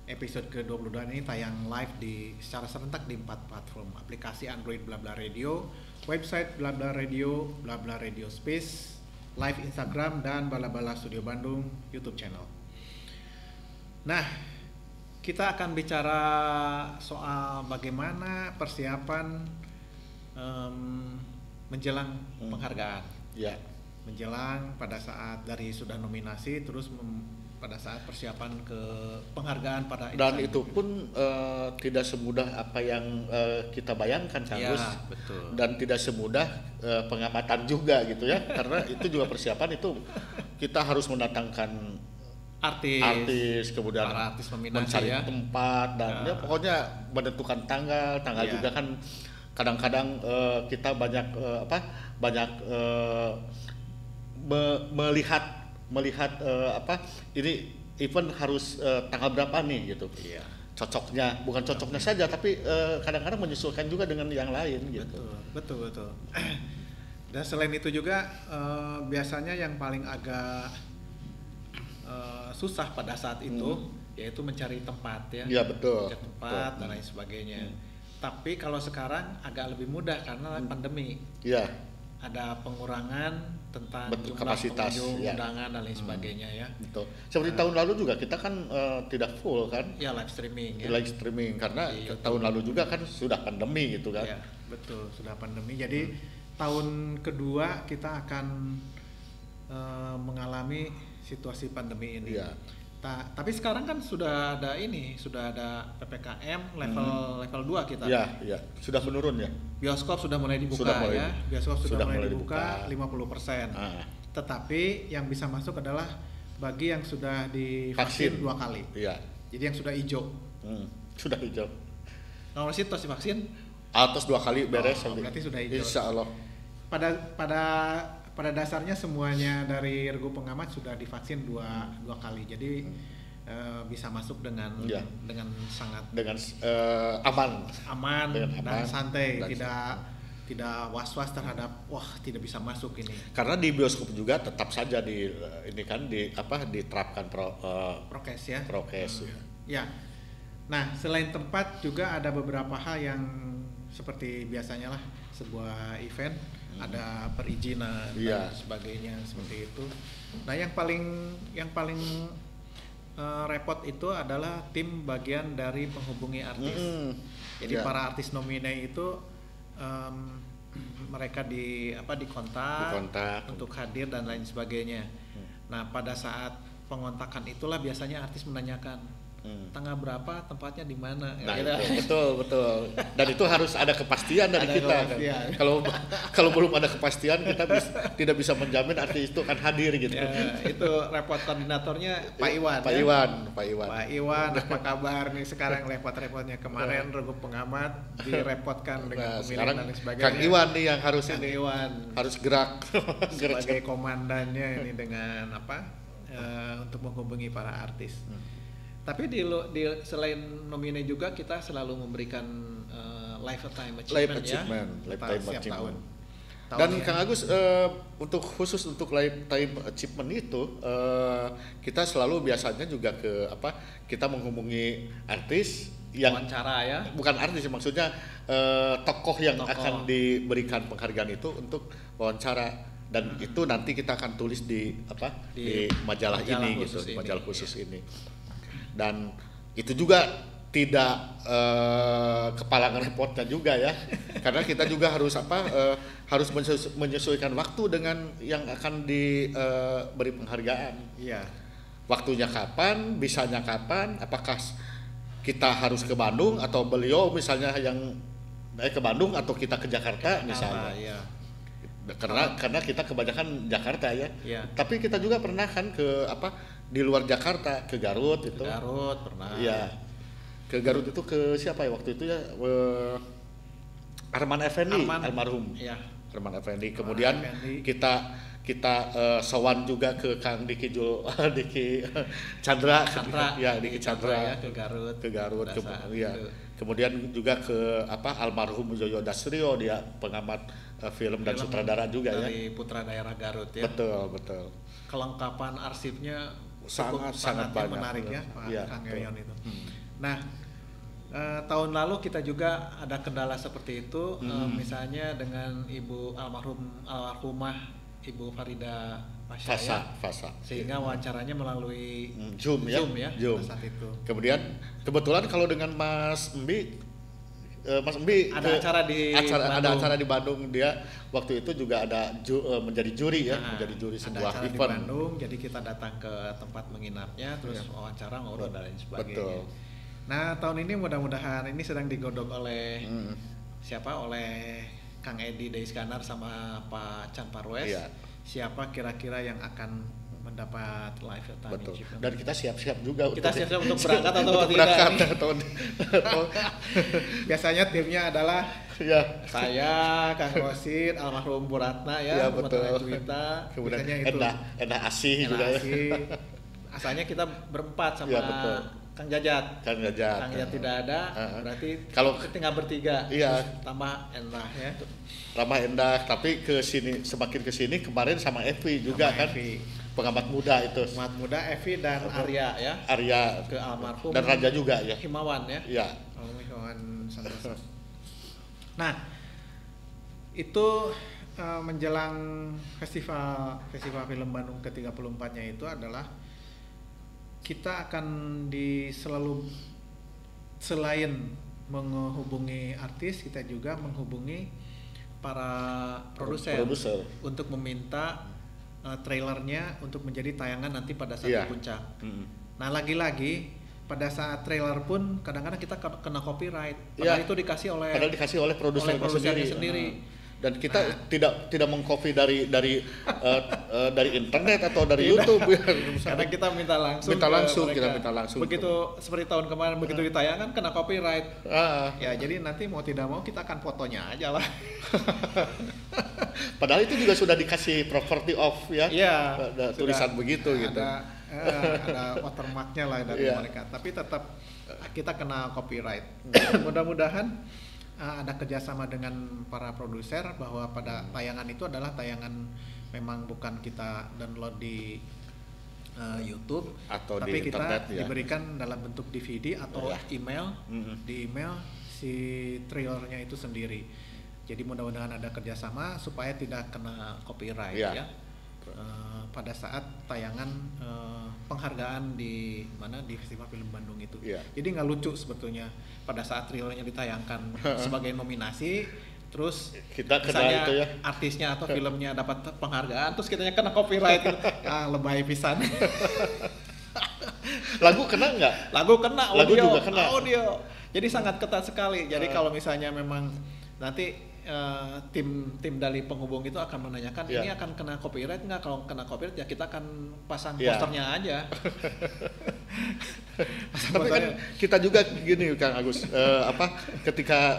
episode ke-22 ini tayang live secara serentak di 4 platform, aplikasi Android BlaBla Radio, website BlaBla Radio, BlaBla Radio Space, live Instagram, dan Bala-Bala Studio Bandung YouTube channel. Nah, kita akan bicara soal bagaimana persiapan menjelang penghargaan.
Ya.
Menjelang pada saat dari sudah nominasi terus pada saat persiapan ke penghargaan pada
Dan
insan.
itu pun tidak semudah apa yang kita bayangkan, Kang
Ya,
Gus.
betul.
Dan tidak semudah pengamatan juga gitu ya, karena itu juga persiapan itu kita harus mendatangkan artis, kemudian
para artis nominasi
mencari
ya.
tempat dan ya pokoknya menentukan tanggal
Ya.
juga kan kadang-kadang kita banyak banyak melihat ini event harus tanggal berapa nih gitu.
Iya.
Cocoknya, bukan cocoknya saja tapi kadang-kadang menyesuaikan juga dengan yang lain gitu.
Betul. Dan selain itu juga biasanya yang paling agak susah pada saat itu yaitu mencari tempat ya.
Iya, betul.
Mencari tempat dan lain sebagainya. Tapi kalau sekarang agak lebih mudah karena pandemi.
Iya.
Ada pengurangan tentang jumlah
kapasitas,
pengunjung,
ya.
undangan dan lain sebagainya ya.
Betul. Seperti tahun lalu juga kita kan tidak full kan,
Ya live streaming ya.
live streaming karena
Di YouTube.
tahun lalu juga kan sudah pandemi gitu kan.
Ya, betul, sudah pandemi. Jadi tahun kedua kita akan mengalami situasi pandemi ini.
Iya.
Tapi sekarang kan sudah ada PPKM level 2 kita.
Iya, sudah menurun ya.
Bioskop sudah mulai dibuka ya. Bioskop sudah mulai dibuka 50%. Tetapi yang bisa masuk adalah bagi yang sudah divaksin 2 kali.
Iya.
Jadi yang sudah hijau.
Sudah hijau.
Kalau masih tos divaksin
Atas 2 kali beres.
berarti sudah hijau.
Insya Allah.
Pada dasarnya semuanya dari Regu Pengamat sudah divaksin dua kali, jadi bisa masuk dengan sangat aman dan santai, tidak was-was terhadap tidak bisa masuk ini.
Karena di bioskop juga tetap saja diterapkan
prokes ya. Ya. Nah, selain tempat juga ada beberapa hal yang seperti biasanya lah sebuah event. Ada perizinan dan sebagainya seperti itu. Nah, yang paling repot itu adalah tim bagian dari menghubungi artis. Jadi para artis nomine itu mereka dikontak untuk hadir dan lain sebagainya. Nah, pada saat pengontakan itulah biasanya artis menanyakan tanggal berapa, tempatnya di mana.
Nah, betul. Dan itu harus ada kepastian dari kita. Kan? Kalau belum ada kepastian kita tidak bisa menjamin artis itu akan hadir gitu.
Ya, itu repot koordinatornya Pak Iwan.
Pak Iwan,
apa kabar nih sekarang repot-repotnya kemarin Regu Pengamat direpotkan dengan pemilihan dan sebagainya.
Kang Iwan nih yang harus harus gerak
sebagai komandannya ini dengan untuk menghubungi para artis. Tapi selain nomine juga kita selalu memberikan lifetime achievement.
Tahun. Dan Kang Agus untuk lifetime achievement itu kita selalu biasanya juga kita menghubungi artis yang
wawancara ya.
Bukan artis maksudnya tokoh yang akan diberikan penghargaan itu untuk wawancara dan itu nanti kita akan tulis di majalah ini gitu, majalah khusus ini. Dan itu juga tidak kepalangan repotnya juga ya, karena kita juga harus harus menyesuaikan waktu dengan yang akan diberi penghargaan.
Iya.
Waktunya kapan, bisanya kapan, apakah kita harus ke Bandung atau beliau misalnya yang ke Bandung atau kita ke Jakarta misalnya.
Iya.
Karena kita kebanyakan Jakarta ya.
Iya.
Tapi kita juga pernah kan ke di luar Jakarta, ke Garut itu.
Ke Garut pernah.
Iya. Ke Garut itu ke siapa ya waktu itu ya? Arman Effendi, almarhum.
Iya.
Arman Effendi. Kemudian kita sowan juga ke Kang Diki Chandra. Ya, Diki Chandra
ya, ke Garut.
Kemudian juga ke almarhum Joyo Dasrio, dia pengamat film dan sutradara juga
dari Putra Daerah Garut ya.
Betul.
Kelengkapan arsipnya
sangat banyak,
menarik ya, Pak
ya,
Kang Yoyon itu. Nah, tahun lalu kita juga ada kendala seperti itu, misalnya dengan almarhumah Ibu Farida Fasha, sehingga wawancaranya melalui Zoom ya.
Zoom.
Saat itu.
Kemudian kebetulan kalau dengan Mas Mbi Mas Embi
ada acara di
ada
Bandung.
acara di Bandung, dia waktu itu juga ada menjadi juri ya,
Nah,
menjadi juri
ada
sebuah
acara di
event.
Bandung, jadi kita datang ke tempat menginapnya, terus wawancara, ngobrol dan lain sebagainya.
Betul.
Nah, tahun ini mudah-mudahan ini sedang digodok oleh siapa? Oleh Kang Edi Deiskanar sama Pak Chan Parwes.
Iya.
Siapa kira-kira yang akan mendapat live
Betul.
championship?
Dan kita siap-siap juga.
Kita siap-siap untuk berangkat atau
untuk
tidak
berangkat
nih?
atau
Biasanya timnya adalah
ya.
saya, Kang Rosid, almarhum Bu Ratna ya,
Ya, betul.
Juwita.
Kemudian
Biasanya itu.
Endah Asih juga ya.
Relasi. Asalnya kita berempat sama
Ya, betul.
Kang Jajat.
Kan Jajat.
Kang Jajat tidak ada, berarti
Kalau-
tinggal bertiga.
Iya.
Terus tambah Endah ya.
Ramah Endah, tapi semakin ke sini kemarin sama Evi juga
Sama
kan.
Evi.
Pengamat muda itu.
Umat Muda, Evi dan Arya ya.
Arya
Ke almarhum
dan Raja juga ya.
Himawan ya.
Iya.
Almarhum Himawan Santoso. Nah, itu menjelang festival film Bandung ke-34-nya itu adalah kita akan selain menghubungi artis, kita juga menghubungi para produser untuk meminta trailernya untuk menjadi tayangan nanti pada saat di puncak. Nah, lagi-lagi pada saat trailer pun kadang-kadang kita kena copyright. Padahal itu dikasih oleh
produsernya sendiri. Dan kita tidak mengcopy dari internet atau dari YouTube ya.
Karena kita minta langsung
kita minta langsung.
Begitu seperti tahun kemarin begitu ditayangkan kena copyright. Ya, jadi nanti mau tidak mau kita akan fotonya aja lah.
Padahal itu juga sudah dikasih property of ya.
Iya.
Ada tulisan begitu gitu.
Ada watermarknya lah dari mereka. Tapi tetap kita kena copyright. Mudah-mudahan ada kerjasama dengan para produser bahwa pada tayangan itu adalah tayangan memang bukan kita download di YouTube
atau
tapi
di
kita
internet, ya.
diberikan dalam bentuk DVD atau email. Di email si trailernya itu sendiri. Jadi mudah-mudahan ada kerjasama supaya tidak kena copyright ya. Pada saat tayangan penghargaan di Festival Film Bandung itu. Jadi nggak lucu sebetulnya pada saat trailernya ditayangkan sebagai nominasi, terus
kita
misalnya
itu ya.
artisnya atau filmnya dapat penghargaan, terus kitanya kena copyright gitu. Lebay pisan.
Lagu kena nggak?
Lagu kena,
Lagu
audio,
juga kena.
audio. Jadi sangat ketat sekali. Jadi kalau misalnya memang nanti tim dari penghubung itu akan menanyakan ini akan kena copyright nggak? Kalau kena copyright ya kita akan pasang posternya aja.
Tapi kan kita juga gini Kang Agus, ketika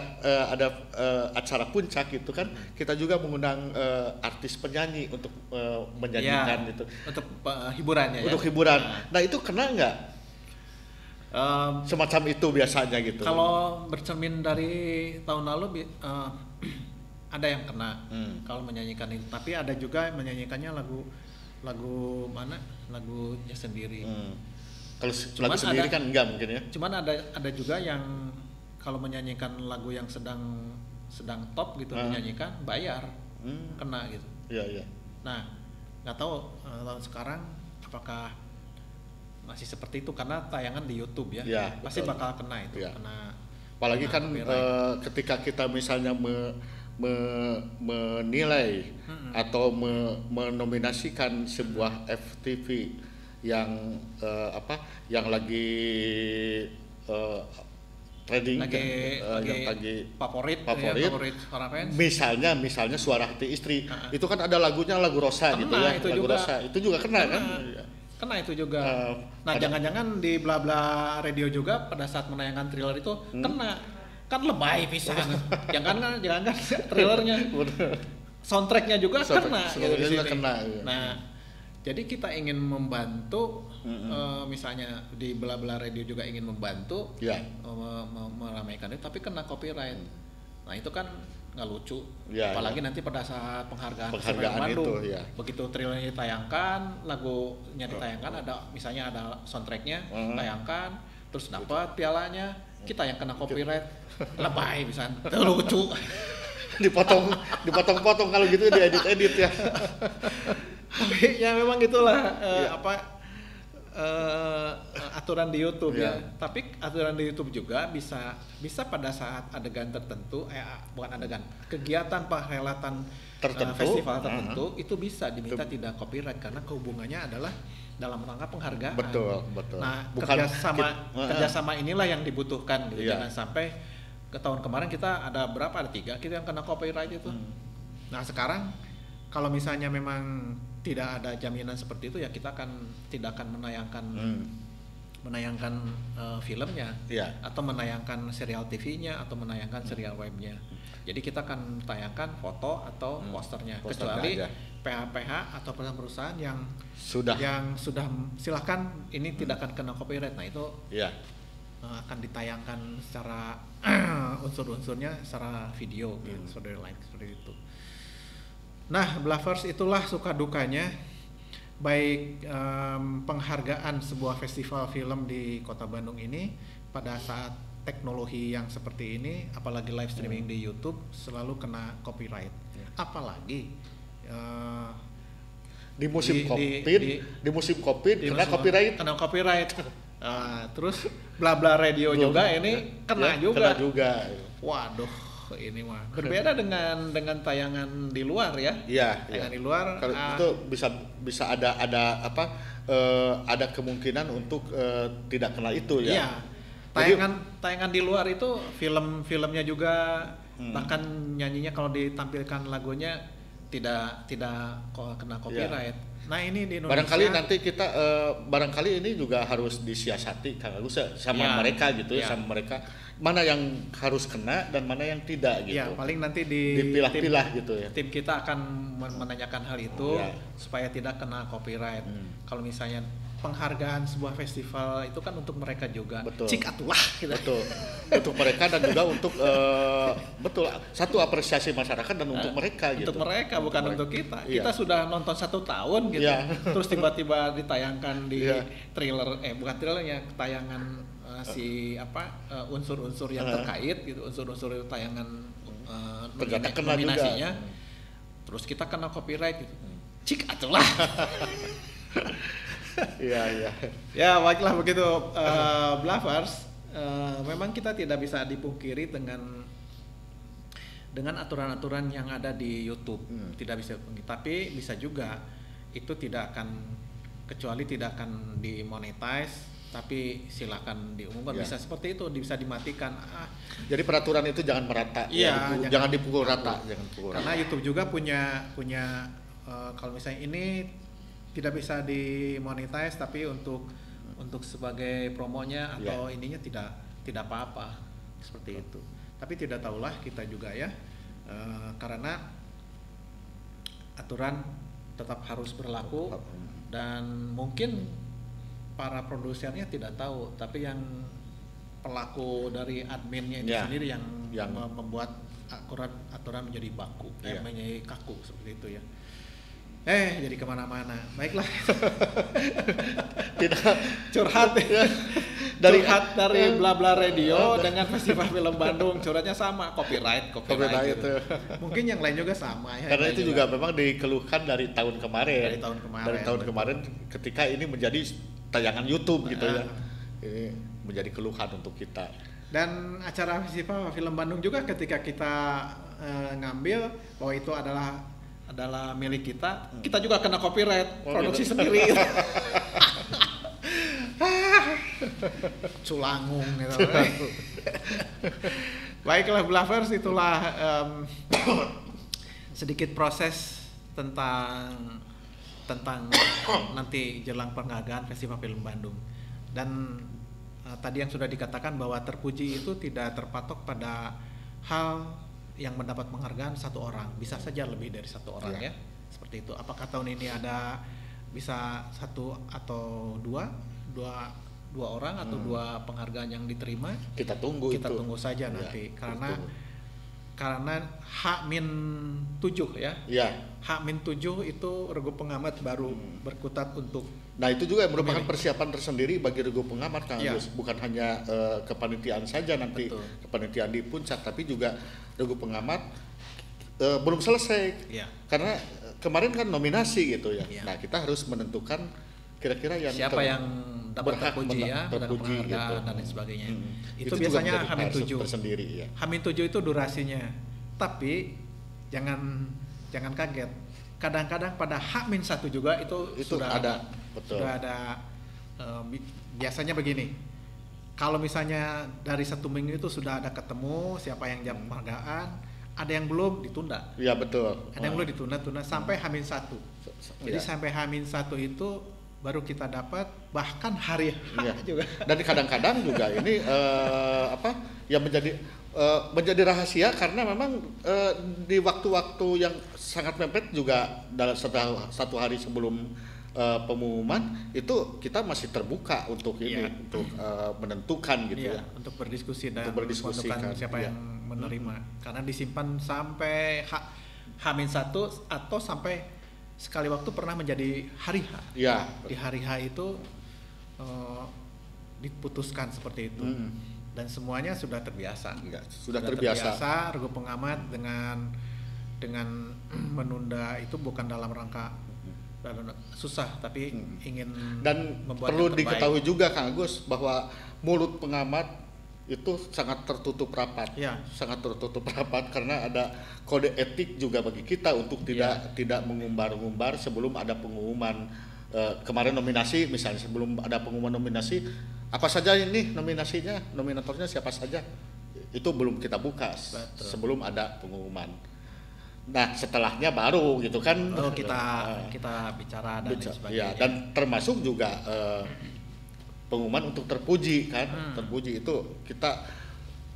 ada acara puncak itu kan kita juga mengundang artis penyanyi untuk menyanyikan itu.
Untuk hiburannya
untuk
ya.
hiburan. Nah itu kena nggak? Semacam itu biasanya gitu.
Kalau bercermin dari tahun lalu ada yang kena kalau menyanyikan itu, tapi ada juga menyanyikannya lagunya sendiri.
Kalau lagu sendiri kan enggak mungkin ya.
Cuman ada juga yang kalau menyanyikan lagu yang sedang top gitu menyanyikan bayar, kena gitu.
Iya.
Nah, nggak tahu tahun sekarang apakah masih seperti itu karena tayangan di YouTube ya. Pasti bakal kena itu, kena.
Apalagi kan ketika kita misalnya menilai atau menominasikan sebuah FTV yang yang lagi trending
yang lagi favorit para fans.
Misalnya Suara Hati Istri. Itu kan ada lagu Rosa
kena,
gitu ya.
Itu
lagu
juga,
Rosa itu juga kena kan?
Kena itu juga. Jangan-jangan di Bla Bla Radio juga pada saat menayangkan thriller itu kena. Kan lebay pisan. jangan trailernya. Soundtracknya juga kena gitu di sini. Nah, jadi kita ingin membantu misalnya di Bla Bla Radio juga ingin membantu meramaikan itu tapi kena copyright. Nah, itu kan nggak lucu. Apalagi nanti pada saat penghargaan Bandung. Begitu trailernya ditayangkan, lagunya ditayangkan, misalnya ada soundtracknya, tayangkan, terus dapat pialanya, kita yang kena copyright. Lebay bisa lucu.
dipotong-potong kalau gitu diedit ya.
Tapi ya memang gitulah aturan di YouTube
Iya.
ya. Tapi aturan di YouTube juga bisa pada saat adegan tertentu, bukan adegan, kegiatan perhelatan
Tertentu.
festival tertentu itu bisa diminta tidak copyright karena kehubungannya adalah dalam rangka penghargaan.
Betul, betul.
Nah,
Bukan
kerjasama inilah yang dibutuhkan gitu.
Iya.
Jangan sampai ke tahun kemarin kita ada berapa? Ada 3 kita yang kena copyright itu. Nah, sekarang kalau misalnya memang tidak ada jaminan seperti itu ya kita tidak akan menayangkan filmnya,
Iya.
atau menayangkan serial TV-nya atau menayangkan serial webnya. Jadi kita akan tayangkan foto atau posternya, kecuali
aja.
PH-PH atau perusahaan yang
Sudah.
silahkan ini tidak akan kena copyright. Nah itu
Iya.
akan ditayangkan secara unsur-unsurnya secara video gitu, seperti itu. Nah, Bluffers, itulah suka dukanya baik penghargaan sebuah festival film di Kota Bandung ini pada saat teknologi yang seperti ini, apalagi live streaming di YouTube selalu kena copyright. Apalagi
Di musim COVID
di
kena
musim-
copyright.
Kena copyright. Terus Bla Bla Radio juga ini kena juga.
Kena juga.
Waduh, ini mah berbeda dengan tayangan di luar ya.
Iya,
Tayangan
iya.
di luar
Kalau itu bisa ada apa? Ada kemungkinan untuk tidak kena itu ya.
Iya. Tayangan di luar itu film-filmnya juga, bahkan nyanyinya kalau ditampilkan lagunya tidak kena copyright. Nah, ini di Indonesia
Barangkali nanti kita barangkali ini juga harus disiasati Kang Agus sama
Iya.
mereka gitu ya,
Iya.
sama mereka mana yang harus kena dan mana yang tidak gitu.
ya paling nanti
Dipilah-pilah gitu ya.
tim kita akan menanyakan hal itu
Iya.
supaya tidak kena copyright. Kalau misalnya penghargaan sebuah festival itu kan untuk mereka juga.
Betul.
Cik atulah gitu.
Betul. Untuk mereka dan juga untuk betul satu apresiasi masyarakat dan untuk mereka gitu.
Untuk mereka bukan untuk kita.
Iya.
Kita sudah nonton 1 tahun gitu.
Iya.
Terus tiba-tiba ditayangkan di
Iya.
trailer bukan trailernya, tayangan unsur-unsur yang terkait gitu, unsur-unsur tayangan
Ternyata kena
nominasinya.
juga.
Terus kita kena copyright gitu. Cik atulah.
Iya, iya.
Ya, baiklah begitu Bluffers. Memang kita tidak bisa dipungkiri dengan aturan-aturan yang ada di YouTube. Tidak bisa dipungkiri, tapi bisa juga itu tidak akan dimonetize, tapi silakan diumumkan.
Ya.
Bisa seperti itu, bisa dimatikan.
Jadi peraturan itu jangan merata,
Iya,
jangan dipukul rata, jangan pukul
Karena
rata.
YouTube juga punya kalau misalnya ini tidak bisa dimonetize, tapi untuk sebagai promonya atau ininya tidak apa-apa seperti itu. Tapi tidak tahulah kita juga ya, karena aturan tetap harus berlaku dan mungkin para produsernya tidak tahu, tapi yang pelaku dari adminnya itu sendiri yang membuat aturan menjadi baku, menjadi kaku seperti itu ya. Jadi kemana-mana. Baiklah.
Tidak
Curhat ya. dari Bla Bla Radio dengan Festival Film Bandung, curhatnya sama, copyright
Copyright
gitu. Mungkin yang lain juga sama ya.
karena itu juga memang dikeluhkan dari tahun kemarin.
Dari tahun kemarin.
Ketika ini menjadi tayangan YouTube gitu ya. Ini menjadi keluhan untuk kita.
Dan acara Festival Film Bandung juga ketika kita ngambil bahwa itu adalah milik kita, kita juga kena copyright, produksi sendiri. Culangung gitu. Baiklah Bluffers, itulah sedikit proses tentang nanti jelang penghargaan Festival Film Bandung. Dan tadi yang sudah dikatakan bahwa terpuji itu tidak terpatok pada hal yang mendapat penghargaan satu orang, bisa saja lebih dari satu orang ya. Seperti itu. Apakah tahun ini ada bisa 1 atau 2 orang atau 2 penghargaan yang diterima?
Kita tunggu
saja nanti karena H-7 ya.
Iya.
H-7 itu regu pengamat baru berkutat untuk.
Nah, itu juga merupakan persiapan tersendiri bagi regu pengamat Kang Agus. Bukan hanya kepanitiaan saja nanti.
Betul.
Kepanitiaan di puncak, tapi juga regu pengamat belum selesai.
Iya.
Karena kemarin kan nominasi gitu ya.
Iya.
Nah, kita harus menentukan kira-kira yang
siapa yang dapat
berhak
terpuji ya, dengan
terpuji
penghargaan
gitu.
dan lain sebagainya. Itu
juga
biasanya
menjadi
Hamin
PR
7.
tersendiri ya.
Hamin 7 itu durasinya. Tapi jangan kaget. Kadang-kadang pada Hamin 1 juga itu sudah
ada, betul.
Sudah ada biasanya begini. Kalau misalnya dari 1 minggu itu sudah ada ketemu siapa yang jam penghargaan, ada yang belum ditunda.
Iya betul.
Ada yang belum ditunda sampai Hamin 1. Jadi
Ya.
sampai Hamin 1 itu baru kita dapat, bahkan hari H
Iya.
juga.
Dan kadang-kadang juga ini yang menjadi rahasia karena memang di waktu-waktu yang sangat mepet juga dalam satu hari sebelum pengumuman itu kita masih terbuka untuk ini,
Iya.
untuk menentukan gitu
Iya,
ya.
untuk berdiskusi dan
Untuk berdiskusi
menentukan
kan,
siapa
iya.
yang menerima. Karena disimpan sampai Hamin 1 atau sampai sekali waktu pernah menjadi hari H.
Iya.
Di hari H itu diputuskan seperti itu. Dan semuanya sudah terbiasa.
Iya, sudah terbiasa.
Regu pengamat dengan menunda itu bukan dalam rangka susah, tapi ingin
Dan
membuat
perlu
yang terbaik.
diketahui juga Kang Agus bahwa mulut pengamat itu sangat tertutup rapat.
Ya.
Sangat tertutup rapat karena ada kode etik juga bagi kita untuk tidak mengumbar-ngumbar sebelum ada pengumuman. Kemarin nominasi misalnya, sebelum ada pengumuman nominasi, apa saja ini nominasinya, nominatornya siapa saja, itu belum kita buka.
Betul.
Sebelum ada pengumuman. Nah setelahnya baru gitu kan.
Kita bicara dan lain
Ya,
sebagainya.
dan termasuk juga pengumuman untuk terpuji kan. Terpuji itu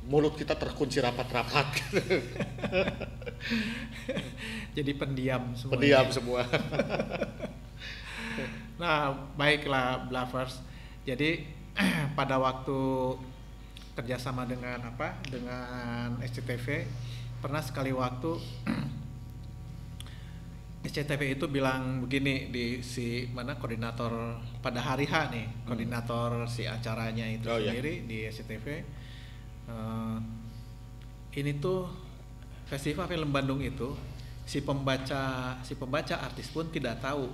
mulut kita terkunci rapat-rapat.
Jadi pendiam semua.
Pendiam semua.
Nah, baiklah Bluffers. Jadi pada waktu kerjasama dengan SCTV, pernah sekali waktu SCTV itu bilang begini di koordinator pada hari H nih, koordinator si acaranya itu sendiri di SCTV. Ini tuh Festival Film Bandung itu si pembaca artis pun tidak tahu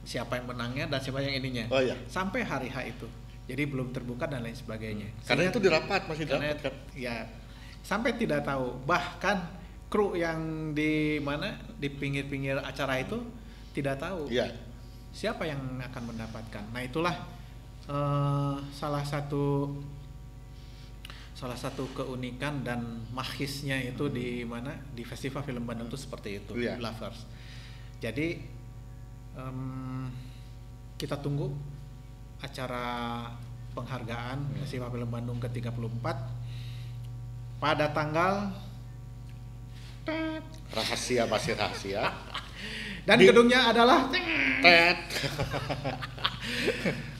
siapa yang menangnya dan siapa yang ininya.
Oh iya.
Sampai hari H itu. Jadi belum terbuka dan lain sebagainya.
Karena itu masih dirapat kan.
Ya, sampai tidak tahu. Bahkan kru yang di pinggir-pinggir acara itu tidak tahu.
Iya.
Siapa yang akan mendapatkan. Nah, itulah salah satu keunikan dan magisnya itu di Festival Film Bandung itu seperti itu,
Iya.
Bluffers. Jadi kita tunggu acara penghargaan Festival Film Bandung ke-34 pada tanggal
Masih rahasia.
dan gedungnya adalah
Tet.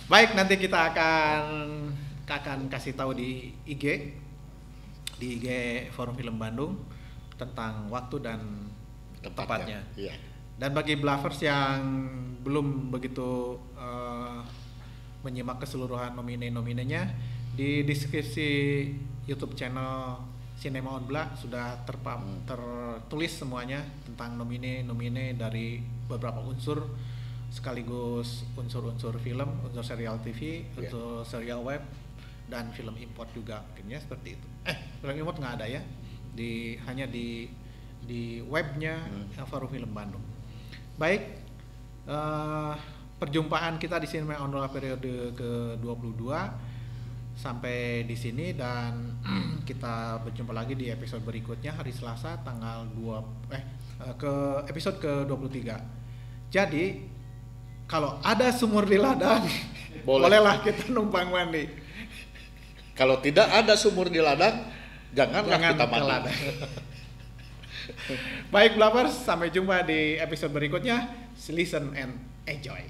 baik, nanti kita akan kasih tahu di IG Forum Film Bandung tentang waktu dan tempatnya.
Iya.
Dan bagi Bluffers yang belum begitu menyimak keseluruhan nomine-nominenya, di deskripsi YouTube channel Cinema on Bla sudah tertulis semuanya tentang nomine dari beberapa unsur, sekaligus unsur-unsur film, unsur serial TV, unsur serial web, dan film import juga, mungkinnya seperti itu. Film import nggak ada ya, hanya di webnya Forum Film Bandung. Baik, perjumpaan kita di Cinema on Bla periode ke-22 sampai di sini, dan kita berjumpa lagi di episode berikutnya hari Selasa tanggal episode ke-23. Jadi kalau ada sumur di ladang, bolehlah kita numpang mandi.
Kalau tidak ada sumur di ladang, jangan kita
ke
mandi.
ladang. Baik Bluffers, sampai jumpa di episode berikutnya. Listen and enjoy.